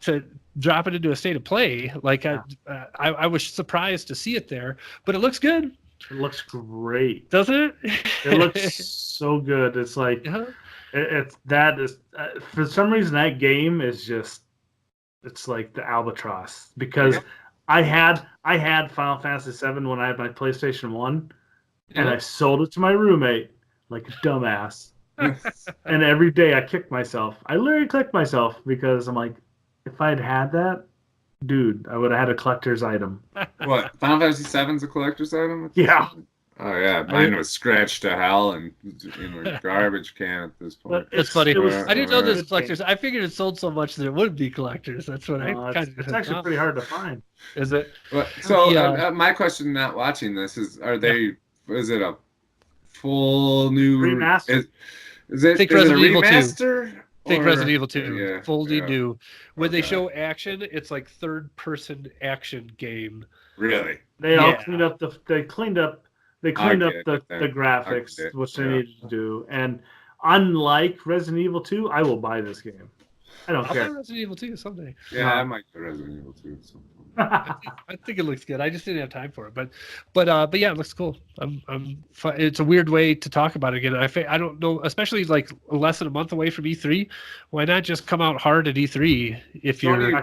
to drop it into a state of play. Like, I was surprised to see it there, but it looks good. It looks great, doesn't it? It looks so good. It's like for some reason that game is just. It's like the albatross because I had Final Fantasy VII when I had my PlayStation 1, and I sold it to my roommate like a dumbass. And every day I kicked myself. I literally kicked myself because I'm like, if I'd had that, dude, I would have had a collector's item. What? Final Fantasy VII's a collector's item? Yeah. Oh yeah, mine was scratched to hell and in a garbage can at this point. It's funny. I didn't know this collectors. I figured it sold so much that it would be collectors. That's what it's actually pretty hard to find. Is it? So my question, not watching this, is: is it a full new remaster? Is it a remaster? Think Resident Evil 2, fully new. When they show action, it's like third-person action game. Really? They all cleaned up They cleaned up the graphics, which they needed to do. And unlike Resident Evil 2, I will buy this game. I don't care. I'll play Resident Evil 2 someday. Yeah, I might play Resident Evil 2 someday. I think it looks good. I just didn't have time for it, but yeah, it looks cool. It's a weird way to talk about it again. I don't know, especially like less than a month away from E3. Why not just come out hard at E3 if Sony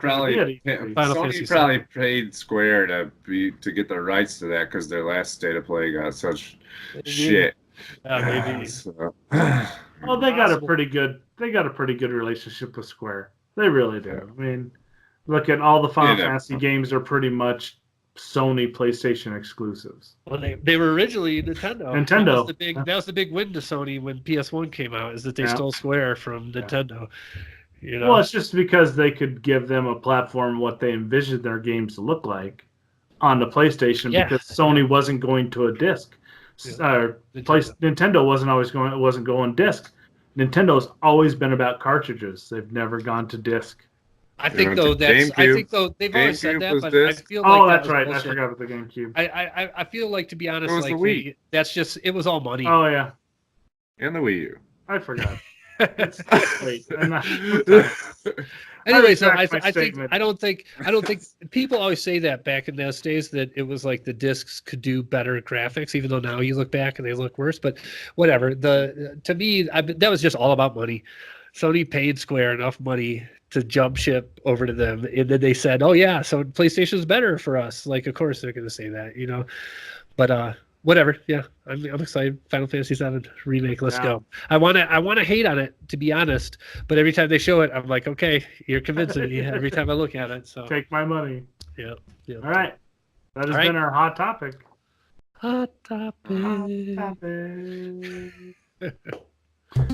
probably paid Square to get the rights to that because their last State of Play got such shit. Maybe. Well, they got a pretty good relationship with Square. They really do. I mean, look at all the Final Fantasy games are pretty much Sony PlayStation exclusives. Well, they were originally Nintendo. That was the big win to Sony when PS1 came out, is that they stole Square from Nintendo. You know? Well, it's just because they could give them a platform what they envisioned their games to look like on the PlayStation because Sony wasn't going to a disc. Nintendo wasn't going disc. Nintendo's always been about cartridges. They've never gone to disc. I think they've always said that, but I feel like that's right. I forgot about the GameCube. I feel like, to be honest, like that's just, it was all money. Oh yeah, and the Wii U. I forgot. Anyway, so I don't think people always say that back in those days that it was like the discs could do better graphics, even though now you look back and they look worse. But whatever. To me, that was just all about money. Sony paid Square enough money to jump ship over to them, and then they said, "Oh yeah, so PlayStation's better for us." Like, of course they're going to say that, you know. But Whatever. Yeah, I'm excited. Final Fantasy VII remake. Let's go. I want to hate on it, to be honest. But every time they show it, I'm like, okay, you're convincing me. Every time I look at it, so take my money. Yeah. All right. That has been our hot topic. Hot topic.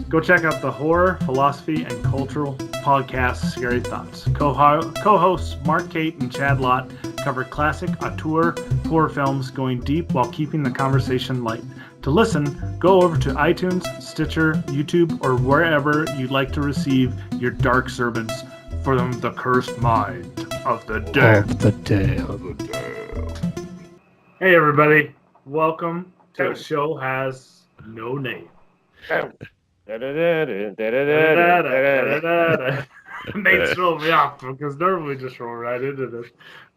Go check out the horror, philosophy, and cultural podcast Scary Thoughts. Co-hosts Mark, Kate, and Chad Lott cover classic auteur horror films, going deep while keeping the conversation light. To listen, go over to iTunes, Stitcher, YouTube, or wherever you'd like to receive your dark servants from the cursed mind of the dead. Hey everybody, welcome to A Show Has No Name. Nate's throwing me off because normally we just roll right into this.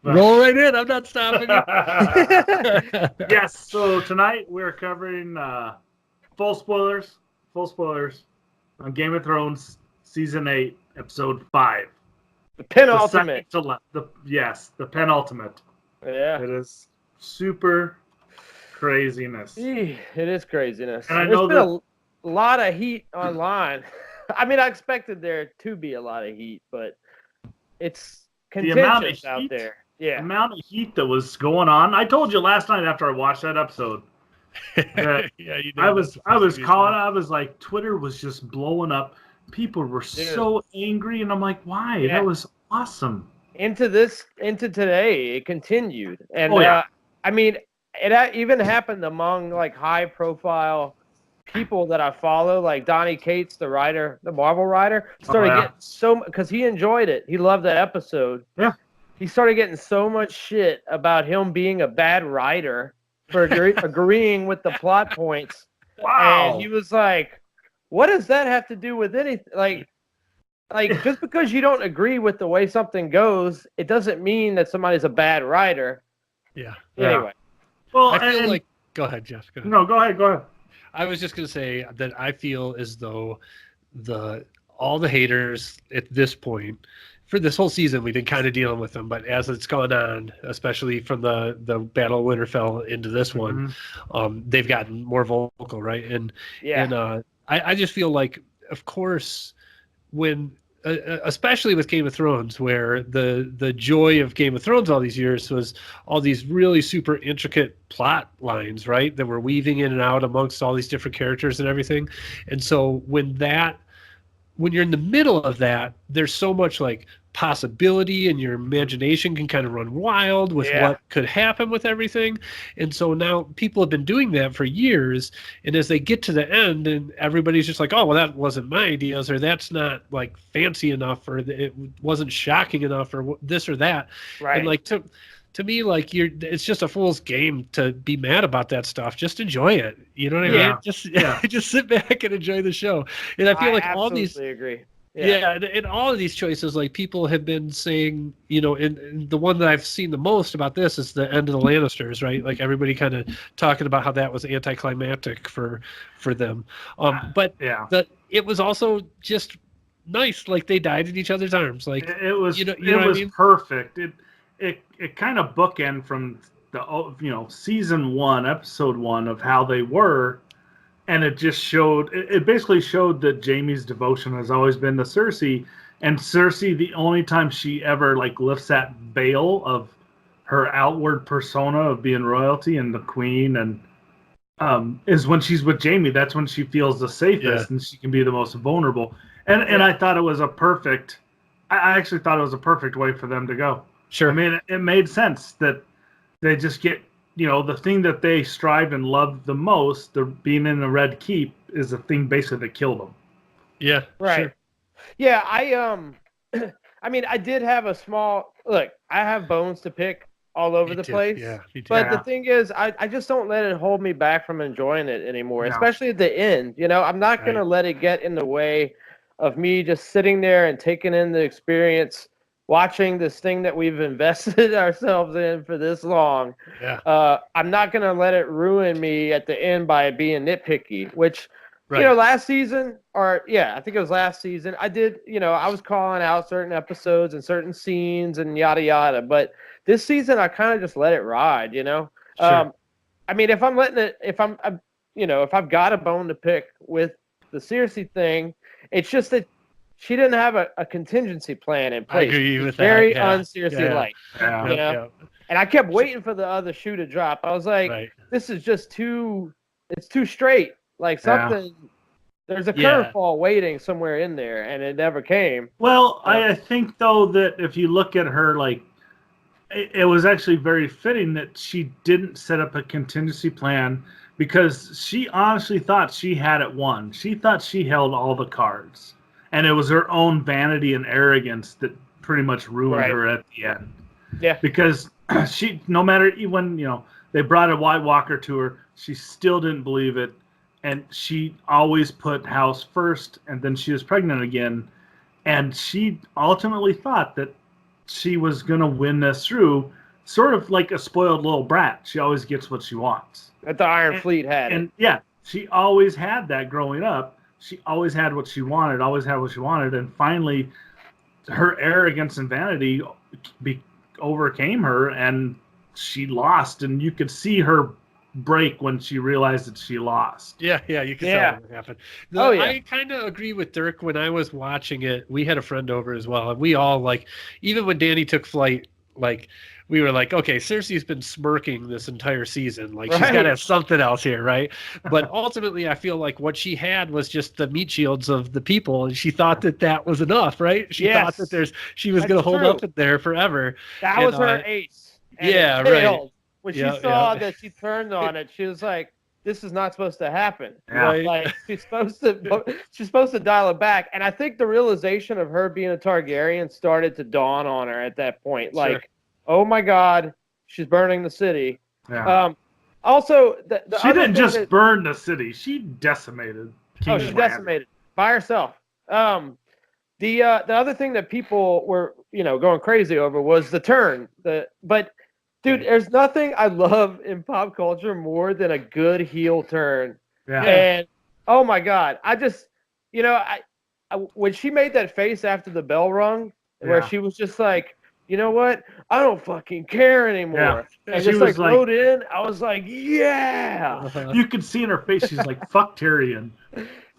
But... roll right in. I'm not stopping you. Yes. So tonight we're covering full spoilers on Game of Thrones season 8, episode 5. The penultimate. The penultimate. Yeah. It is super craziness. It is craziness. And I know there's been a lot of heat online. I mean, I expected there to be a lot of heat, but it's contentious out there. Yeah. The amount of heat that was going on. I told you last night after I watched that episode that you did. I was like, Twitter was just blowing up. People were so angry, and I'm like, why? Yeah. That was awesome. Into today, it continued. And I mean, it even happened among like high profile people that I follow, like Donnie Cates, the writer, the Marvel writer, started getting because he enjoyed it. He loved that episode. Yeah. He started getting so much shit about him being a bad writer for agreeing with the plot points. Wow. And he was like, what does that have to do with anything? Like just because you don't agree with the way something goes, it doesn't mean that somebody's a bad writer. Yeah. Anyway. Well, I feel like... Go ahead, Jeff. Go ahead. No, go ahead. I was just going to say that I feel as though all the haters at this point, for this whole season, we've been kind of dealing with them, but as it's gone on, especially from the Battle of Winterfell into this one, they've gotten more vocal, right? And I just feel like, of course, when especially with Game of Thrones, where the joy of Game of Thrones all these years was all these really super intricate plot lines, right, that were weaving in and out amongst all these different characters and everything. And so when you're in the middle of that, there's so much like possibility, and your imagination can kind of run wild with what could happen with everything. And so now people have been doing that for years, and as they get to the end and everybody's just like, oh well, that wasn't my ideas, or that's not like fancy enough, or it wasn't shocking enough, or this or that, right? And like to me, like it's just a fool's game to be mad about that stuff. Just enjoy it. You know what I mean? Just sit back and enjoy the show. And I feel like all these agree. Yeah, and all of these choices, like people have been saying, and the one that I've seen the most about this is the end of the Lannisters, right? Like everybody kind of talking about how that was anticlimactic for them. But it was also just nice, like they died in each other's arms. Like it was, it was perfect. It kind of bookend from the season 1, episode 1 of how they were. And it just showed, it basically showed that Jaime's devotion has always been to Cersei. And Cersei, the only time she ever like lifts that veil of her outward persona of being royalty and the queen, and is when she's with Jaime. That's when she feels the safest and she can be the most vulnerable. And I thought it was I actually thought it was a perfect way for them to go. Sure. I mean, it made sense that they just get, the thing that they strive and love the most, the being in the Red Keep, is the thing basically that killed them. Yeah. Right. Sure. Yeah, I mean, I did have a small look. I have bones to pick all over the place. Yeah, me too. But the thing is, I just don't let it hold me back from enjoying it anymore, especially at the end. I'm not going to let it get in the way of me just sitting there and taking in the experience, watching this thing that we've invested ourselves in for this long. Yeah. I'm not going to let it ruin me at the end by being nitpicky, which, last season, I think it was last season, I did, I was calling out certain episodes and certain scenes and yada, yada. But this season, I kind of just let it ride, Sure. I mean, if I've got a bone to pick with the Cersei thing, it's just that she didn't have a contingency plan in place. I agree with that. Very un-Cersei-like. Yeah. You know? And I kept waiting for the other shoe to drop. I was like, this is just it's too straight. Like something, there's a curveball waiting somewhere in there, and it never came. Well, I think, though, that if you look at her, like, it was actually very fitting that she didn't set up a contingency plan, because she honestly thought she had it won. She thought she held all the cards. And it was her own vanity and arrogance that pretty much ruined her at the end. Yeah. Because she, no matter when, they brought a White Walker to her, she still didn't believe it. And she always put House first, and then she was pregnant again. And she ultimately thought that she was going to win this through, sort of like a spoiled little brat. She always gets what she wants. That the Iron Fleet had. And yeah, she always had that growing up. She always had what she wanted, and finally her arrogance and vanity overcame her, and she lost, and you could see her break when she realized that she lost. Yeah, you can tell what happened. I kind of agree with Dirk. When I was watching it, we had a friend over as well, and we all, like, even when Danny took flight, like, we were like, okay, Cersei's been smirking this entire season. Like, she's got to have something else here, right? But ultimately, I feel like what she had was just the meat shields of the people, and she thought that was enough, right? She thought that she was going to hold up in there forever. That was her ace. And right. When she saw that she turned on it, she was like, this is not supposed to happen. Yeah. Like, she's supposed to dial it back. And I think the realization of her being a Targaryen started to dawn on her at that point. Like, oh my God, she's burning the city. Yeah. Also, she didn't just burn the city; she decimated. She decimated by herself. The other thing that people were going crazy over was the turn. Dude, there's nothing I love in pop culture more than a good heel turn. Yeah. And oh my God, I just when she made that face after the bell rung, where she was just like, you know what? I don't fucking care anymore. Yeah. And She just was rode in. I was like, yeah. You could see in her face, she's like, fuck Tyrion.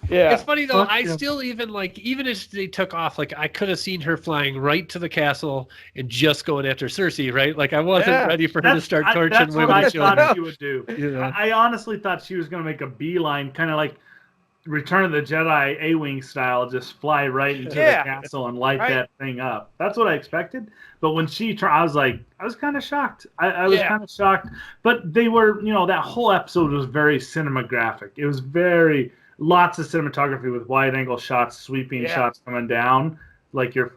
Yeah. It's funny though, I still even as they took off, like, I could have seen her flying right to the castle and just going after Cersei, right? Like, I wasn't ready for her to start torching that's women. That's what I thought she would do. Yeah. I honestly thought she was going to make a beeline, kind of like Return of the Jedi A-Wing style, just fly right into the castle and light that thing up. That's what I expected. But when she tried, I was kind of shocked. I was kind of shocked. But they were, that whole episode was very cinematographic. It was lots of cinematography with wide angle shots, sweeping shots coming down, like you're,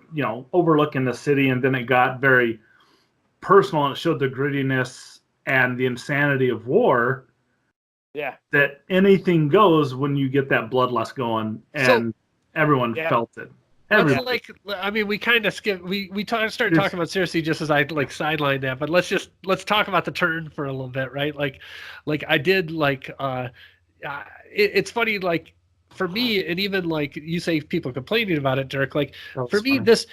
overlooking the city. And then it got very personal, and it showed the grittiness and the insanity of war. Yeah. That anything goes when you get that bloodlust going, and everyone felt it. We kind of skipped. We started talking about Cersei just as I sidelined that, but let's talk about the turn for a little bit, right? Like I did it's funny, like, for me, and even like you say, people complaining about it, Dirk. Like, for me, this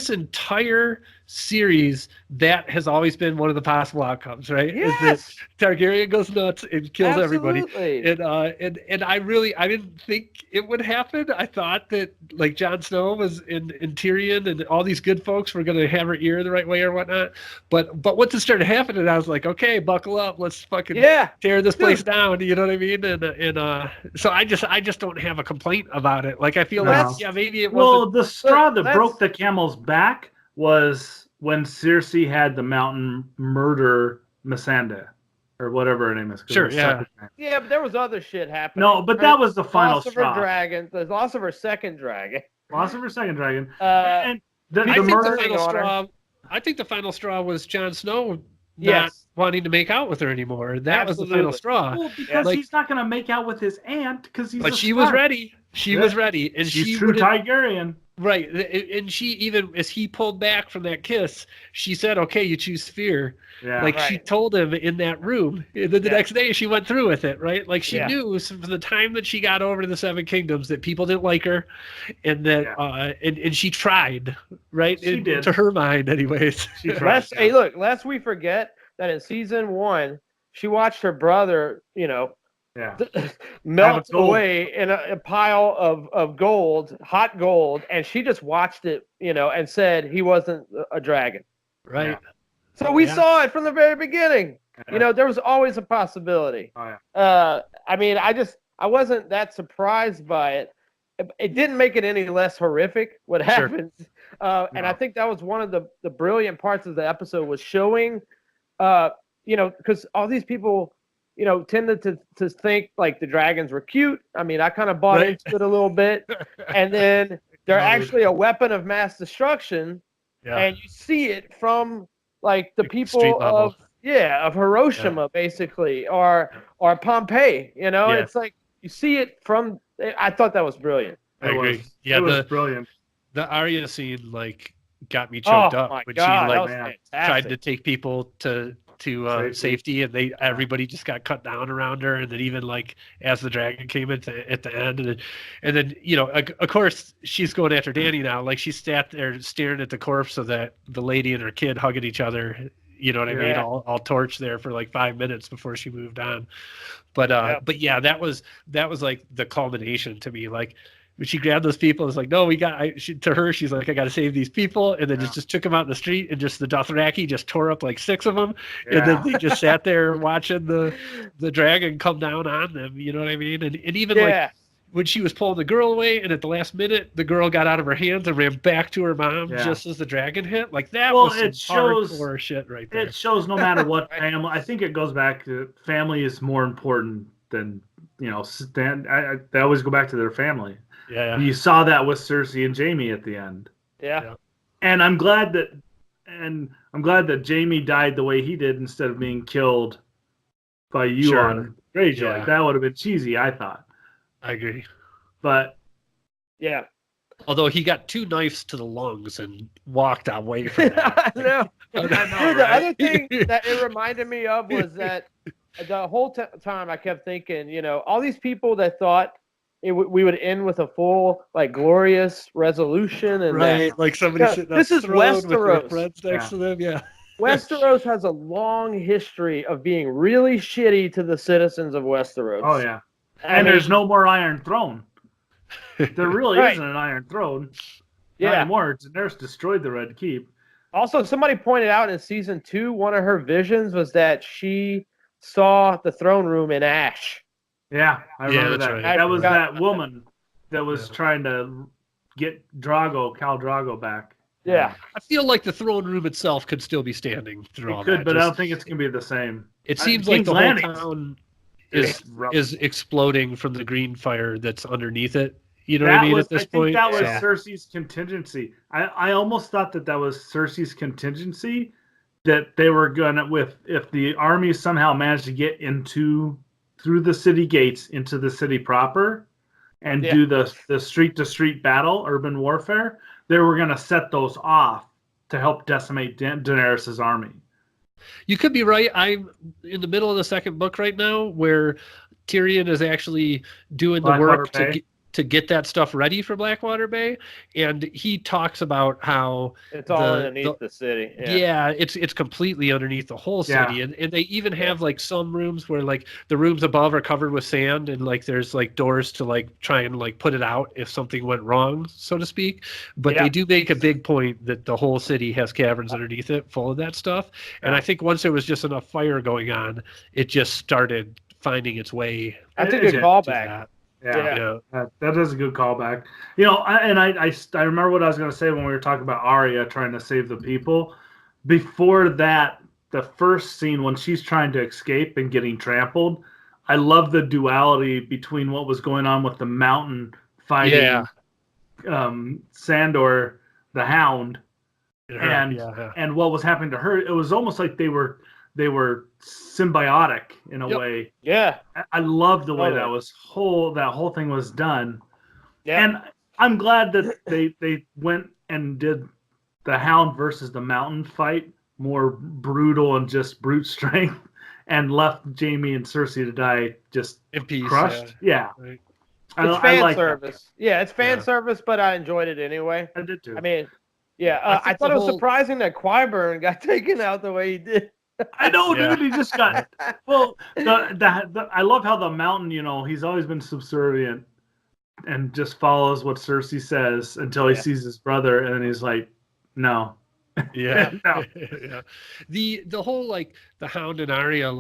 entire series, that has always been one of the possible outcomes, right? Yes. Is that Targaryen goes nuts and kills everybody. And I didn't think it would happen. I thought that, like, Jon Snow was in Tyrion, and all these good folks were going to have her ear the right way or whatnot. But once it started happening, I was like, okay, buckle up, let's fucking tear this place down. You know what I mean? And so I just don't have a complaint about it. Like, I feel maybe it wasn't. Well, the straw that broke the camel's back was when Cersei had the Mountain murder Missandei, or whatever her name is. Sure, yeah. Yeah, but there was other shit happening. No, but that was the final straw. Loss of her dragon. The loss of her second dragon. And the murder. I think the final straw was Jon Snow not wanting to make out with her anymore. That was the final straw. Well, because he's not going to make out with his aunt, because he's. But she was ready. She was ready, and she's true Targaryen. Right, and she, even as he pulled back from that kiss, she said, "Okay, you choose fear." Yeah, she told him in that room. And then the next day, she went through with it. Right, like, she knew from the time that she got over to the Seven Kingdoms that people didn't like her, and that and she tried. Right, she did. To her mind, anyways. She tried. Hey, look, lest we forget that in season 1, she watched her brother, Yeah. melt away in a pile of gold, hot gold, and she just watched it, and said he wasn't a dragon. Right. Yeah. So we saw it from the very beginning. There was always a possibility. Oh, yeah. I mean, I wasn't that surprised by it. It didn't make it any less horrific what happened. And I think that was one of the brilliant parts of the episode was showing, because all these people, tended to think like the dragons were cute. I mean, I kind of bought into it a little bit. And then they're actually a weapon of mass destruction. Yeah. And you see it from like the people of Hiroshima, basically, or Pompeii. It's like you see it from. I thought that was brilliant. I agree. It was brilliant. The Arya scene got me choked up when she tried to take people to safety, and everybody just got cut down around her, and then even as the dragon came at the end, and then of course she's going after Danny now. She sat there staring at the corpse of the lady and her kid hugging each other. You know what I mean? All torched there for 5 minutes before she moved on. But yeah, that was the culmination to me. When she grabbed those people, it's no, to her, she's like, I got to save these people. And then just took them out in the street, and just the Dothraki just tore up 6 of them. Yeah. And then they just sat there watching the dragon come down on them. You know what I mean? And even when she was pulling the girl away, and at the last minute, the girl got out of her hands and ran back to her mom just as the dragon hit. That was some hardcore shit right there. It shows no matter what family. I think it goes back to family is more important than, they always go back to their family. Yeah. You saw that with Cersei and Jaime at the end. Yeah. And I'm glad that Jaime died the way he did instead of being killed by Euron Greyjoy. Yeah. That would have been cheesy, I thought. I agree. But yeah. Although he got 2 knives to the lungs and walked away from that. I know. The other thing that it reminded me of was that the whole time I kept thinking, all these people that thought we would end with a full, glorious resolution. And somebody sitting this is Westeros. With friends next to them, yeah. Westeros has a long history of being really shitty to the citizens of Westeros. Oh, yeah. And there's no more Iron Throne. There really isn't an Iron Throne. Not anymore. Daenerys destroyed the Red Keep. Also, somebody pointed out in season 2, one of her visions was that she saw the throne room in ash. Yeah, I remember that. Right. That was that woman that was trying to get Khal Drogo back. Yeah. I feel like the throne room itself could still be standing through all that. It could, but I don't think it's going to be the same. It seems like the whole town is exploding from the green fire that's underneath it. You know what I mean at this point? I think that was Cersei's contingency. I almost thought that was Cersei's contingency, that they were going to, if the army somehow managed to get through the city gates into the city proper and do the street-to-street battle, urban warfare, they were going to set those off to help decimate Daenerys' army. You could be right. I'm in the middle of the second book right now where Tyrion is actually doing the work to get that stuff ready for Blackwater Bay, and he talks about how it's all underneath the city. Yeah, it's completely underneath the whole city, and they even have some rooms where the rooms above are covered with sand, and there's doors to try and put it out if something went wrong, so to speak. But they do make a big point that the whole city has caverns underneath it full of that stuff, and I think once there was just enough fire going on, it just started finding its way. That's a good callback. Yeah. That is a good callback. I remember what I was going to say when we were talking about Arya trying to save the people. Before that, the first scene when she's trying to escape and getting trampled, I love the duality between what was going on with the Mountain fighting Sandor, the Hound, and what was happening to her. It was almost like they were symbiotic in a way. Yeah. I love the way that whole thing was done. Yeah. And I'm glad that they went and did the Hound versus the Mountain fight more brutal and just brute strength, and left Jaime and Cersei to die just in peace, crushed. Yeah. Right. It's fan service. Yeah, it's fan service, but I enjoyed it anyway. I did too. I mean, I thought it was surprising that Qyburn got taken out the way he did. I know, dude. He just got well. I love how the Mountain. He's always been subservient and just follows what Cersei says until he sees his brother, and then he's like, "No." Yeah. No. Yeah. The whole like the Hound and Arya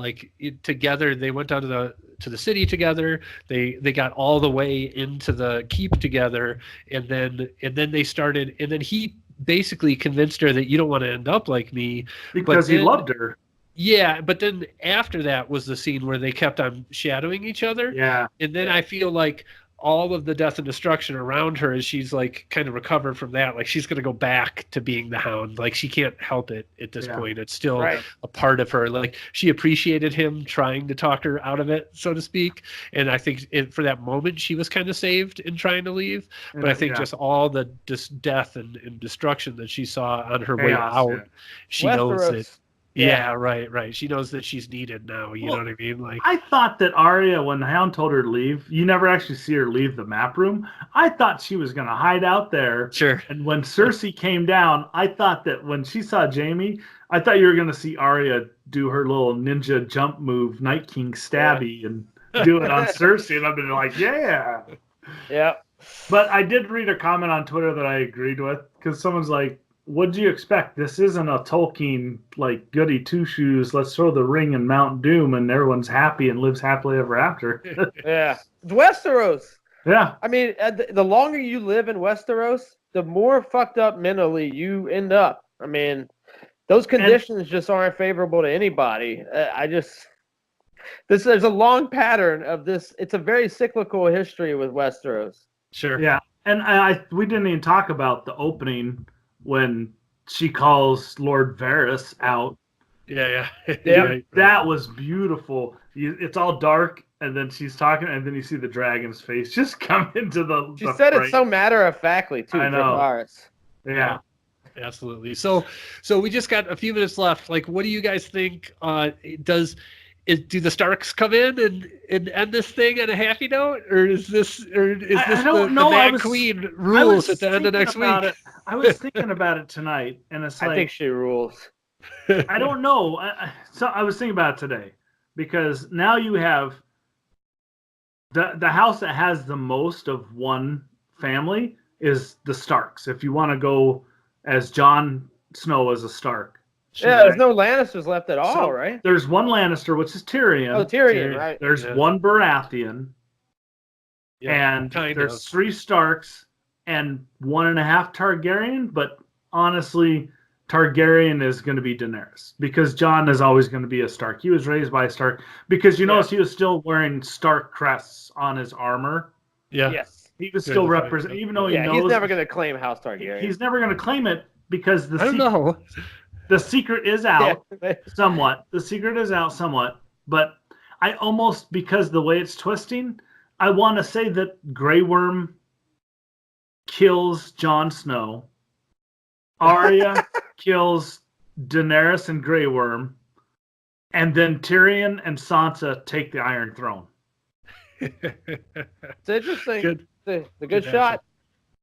together, they went down to the city together. They got all the way into the keep together, and then they started, and then he basically convinced her that you don't want to end up like me because he loved her. Yeah, but then after that was the scene where they kept on shadowing each other. Yeah. And then I feel like all of the death and destruction around her as she's like kind of recovered from that, like she's going to go back to being the Hound. Like she can't help it at this point. It's still a part of her. Like she appreciated him trying to talk her out of it, so to speak. And I think for that moment she was kind of saved in trying to leave. But I think just all the death and destruction that she saw on her way out, she knows it. Yeah, right. She knows that she's needed now. You know what I mean? Like I thought that Arya, when the Hound told her to leave, you never actually see her leave the map room. I thought she was going to hide out there. Sure. And when Cersei came down, I thought that when she saw Jaime, I thought you were going to see Arya do her little ninja jump move, Night King stabby, and do it on Cersei. And I've been like, yeah. Yeah. But I did read a comment on Twitter that I agreed with, because someone's like, what do you expect? This isn't a Tolkien, like, goody two-shoes, let's throw the ring in Mount Doom and everyone's happy and lives happily ever after. Yeah. It's Westeros. Yeah. I mean, the longer you live in Westeros, the more fucked up mentally you end up. I mean, those conditions just aren't favorable to anybody. There's a long pattern of this. It's a very cyclical history with Westeros. Sure. Yeah. And we didn't even talk about the opening when she calls Lord Varys out. Yeah. Right. That was beautiful. It's all dark, and then she's talking, and then you see the dragon's face just come into the. She said it so matter-of-factly too. I know. Varys. Yeah. Absolutely. So we just got a few minutes left. Like, what do you guys think? Do the Starks come in and end this thing on a happy note, or is this the Mad Queen rules at the end of next week? I was thinking about it tonight, and it's like I think she rules. I don't know. I was thinking about it today because now you have the house that has the most of one family is the Starks. If you want to go as Jon Snow as a Stark. Yeah, there's no Lannisters left at all, right? There's one Lannister, which is Tyrion. Oh, Tyrion, right. There's one Baratheon. Yeah, and there's 3 Starks and 1.5 Targaryen. But honestly, Targaryen is going to be Daenerys because Jon is always going to be a Stark. He was raised by a Stark because notice he was still wearing Stark crests on his armor. Yeah. Yes. He was still representing, even though he knows. He's never going to claim House Targaryen. He's never going to claim it because I don't know. The secret is out somewhat. The secret is out somewhat. But I almost, because the way it's twisting, I want to say that Grey Worm kills Jon Snow. Arya kills Daenerys and Grey Worm. And then Tyrion and Sansa take the Iron Throne. It's interesting. The good shot.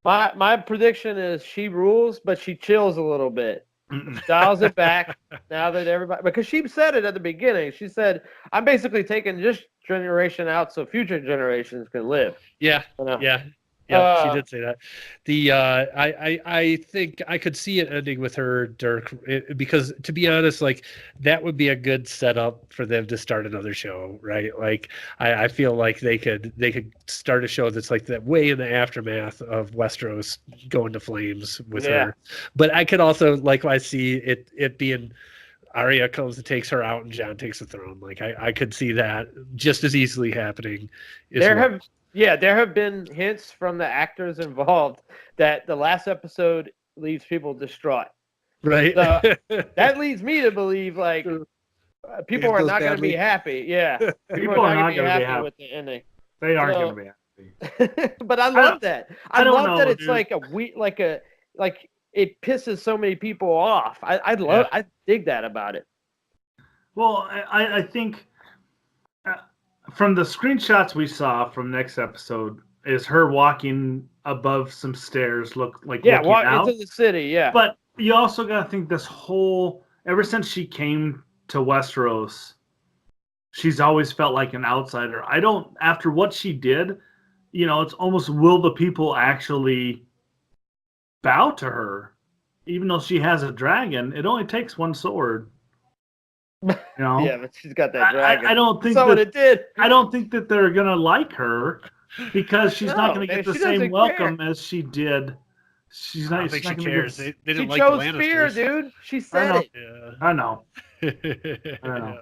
My prediction is she rules, but she chills a little bit. Dials it back now that everybody, because she said it at the beginning. She said, I'm basically taking this generation out so future generations can live. Yeah. She did say that. I think I could see it ending with her Dirk, because to be honest, like that would be a good setup for them to start another show, right? Like I feel like they could start a show that's like that way in the aftermath of Westeros going to flames with her. But I could also I see it being Arya comes and takes her out and Jon takes the throne. Like I could see that just as easily happening. There have been hints from the actors involved that the last episode leaves people distraught. Right. So that leads me to believe people are not going to be happy. Yeah. People are not going to be happy with the ending. They aren't going to be happy. But I love that. I love that it's dude. It pisses so many people off. I dig that about it. Well, I think from the screenshots we saw from next episode is her walking above some stairs, looking out into the city. Yeah, but you also got to think this whole ever since she came to Westeros, she's always felt like an outsider. I don't, after what she did, it's almost, will the people actually bow to her? Even though she has a dragon, it only takes one sword. Yeah, but she's got that dragon. I don't think what it did. I don't think that they're gonna like her because she's not gonna get the same welcome as she did. She's not. I don't think she cares. They didn't she like chose the fear, dude. She said it. Yeah. I know. Yeah.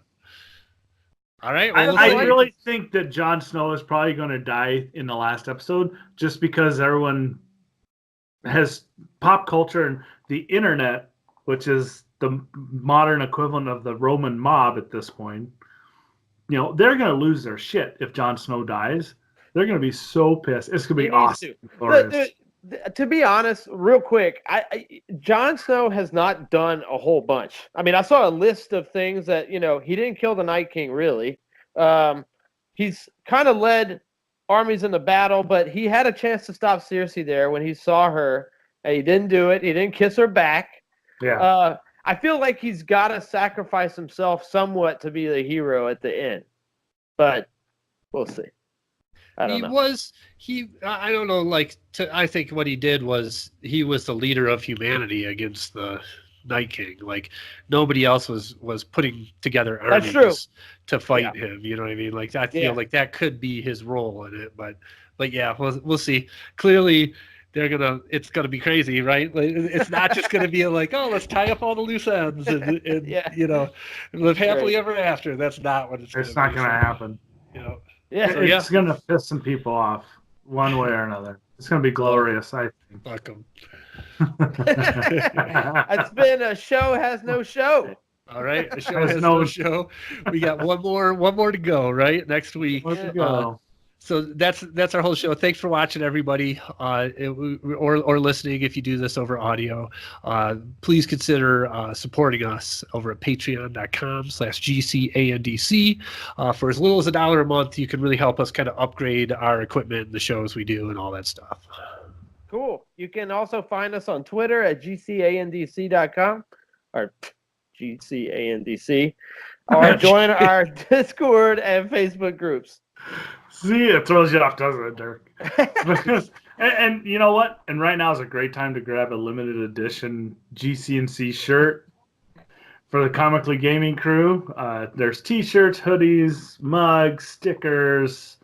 All right. Well, I really think that Jon Snow is probably going to die in the last episode, just because everyone has pop culture and the internet, which is the modern equivalent of the Roman mob at this point. They're going to lose their shit if Jon Snow dies. They're going to be so pissed. It's going to be awesome. To be honest, real quick, Jon Snow has not done a whole bunch. I mean, I saw a list of things that, he didn't kill the Night King, really. He's kind of led armies into battle, but he had a chance to stop Cersei there when he saw her, and he didn't do it. He didn't kiss her back. Yeah. I feel like he's got to sacrifice himself somewhat to be the hero at the end, but we'll see. I don't know. I think what he did was he was the leader of humanity against the Night King. Like, nobody else was putting together armies to fight him. You know what I mean? Like, I feel like that could be his role in it. But yeah, we'll see. Clearly, it's gonna be crazy, right? Like, it's not just gonna be like, oh, let's tie up all the loose ends and live happily ever after. That's not what it's. It's not gonna happen. Yeah, it's gonna piss some people off one way or another. It's gonna be glorious, I think. Fuck them. It's been a show has no show. All right, a show has no show. We got one more to go. Right, next week. More to go. So that's our whole show. Thanks for watching, everybody, or listening if you do this over audio. Please consider supporting us over at patreon.com/GCandC. For as little as $1 a month, you can really help us kind of upgrade our equipment, the shows we do, and all that stuff. Cool. You can also find us on Twitter at GCandC.com or GCandC, or join our Discord and Facebook groups. See, it throws you off, doesn't it, Dirk? and you know what? And right now is a great time to grab a limited edition GCNC shirt for the Comically Gaming crew. There's t-shirts, hoodies, mugs, stickers.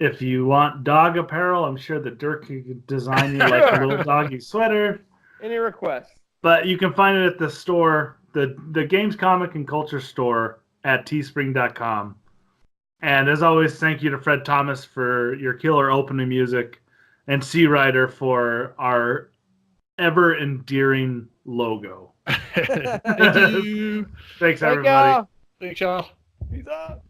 If you want dog apparel, I'm sure that Dirk can design you like a little doggy sweater. Any requests? But you can find it at the store, the Games, Comic, and Culture store at teespring.com. And as always, thank you to Fred Thomas for your killer opening music, and Xee Reiter for our ever endearing logo. Thank you. Thanks, everybody. Thanks, y'all. Peace out.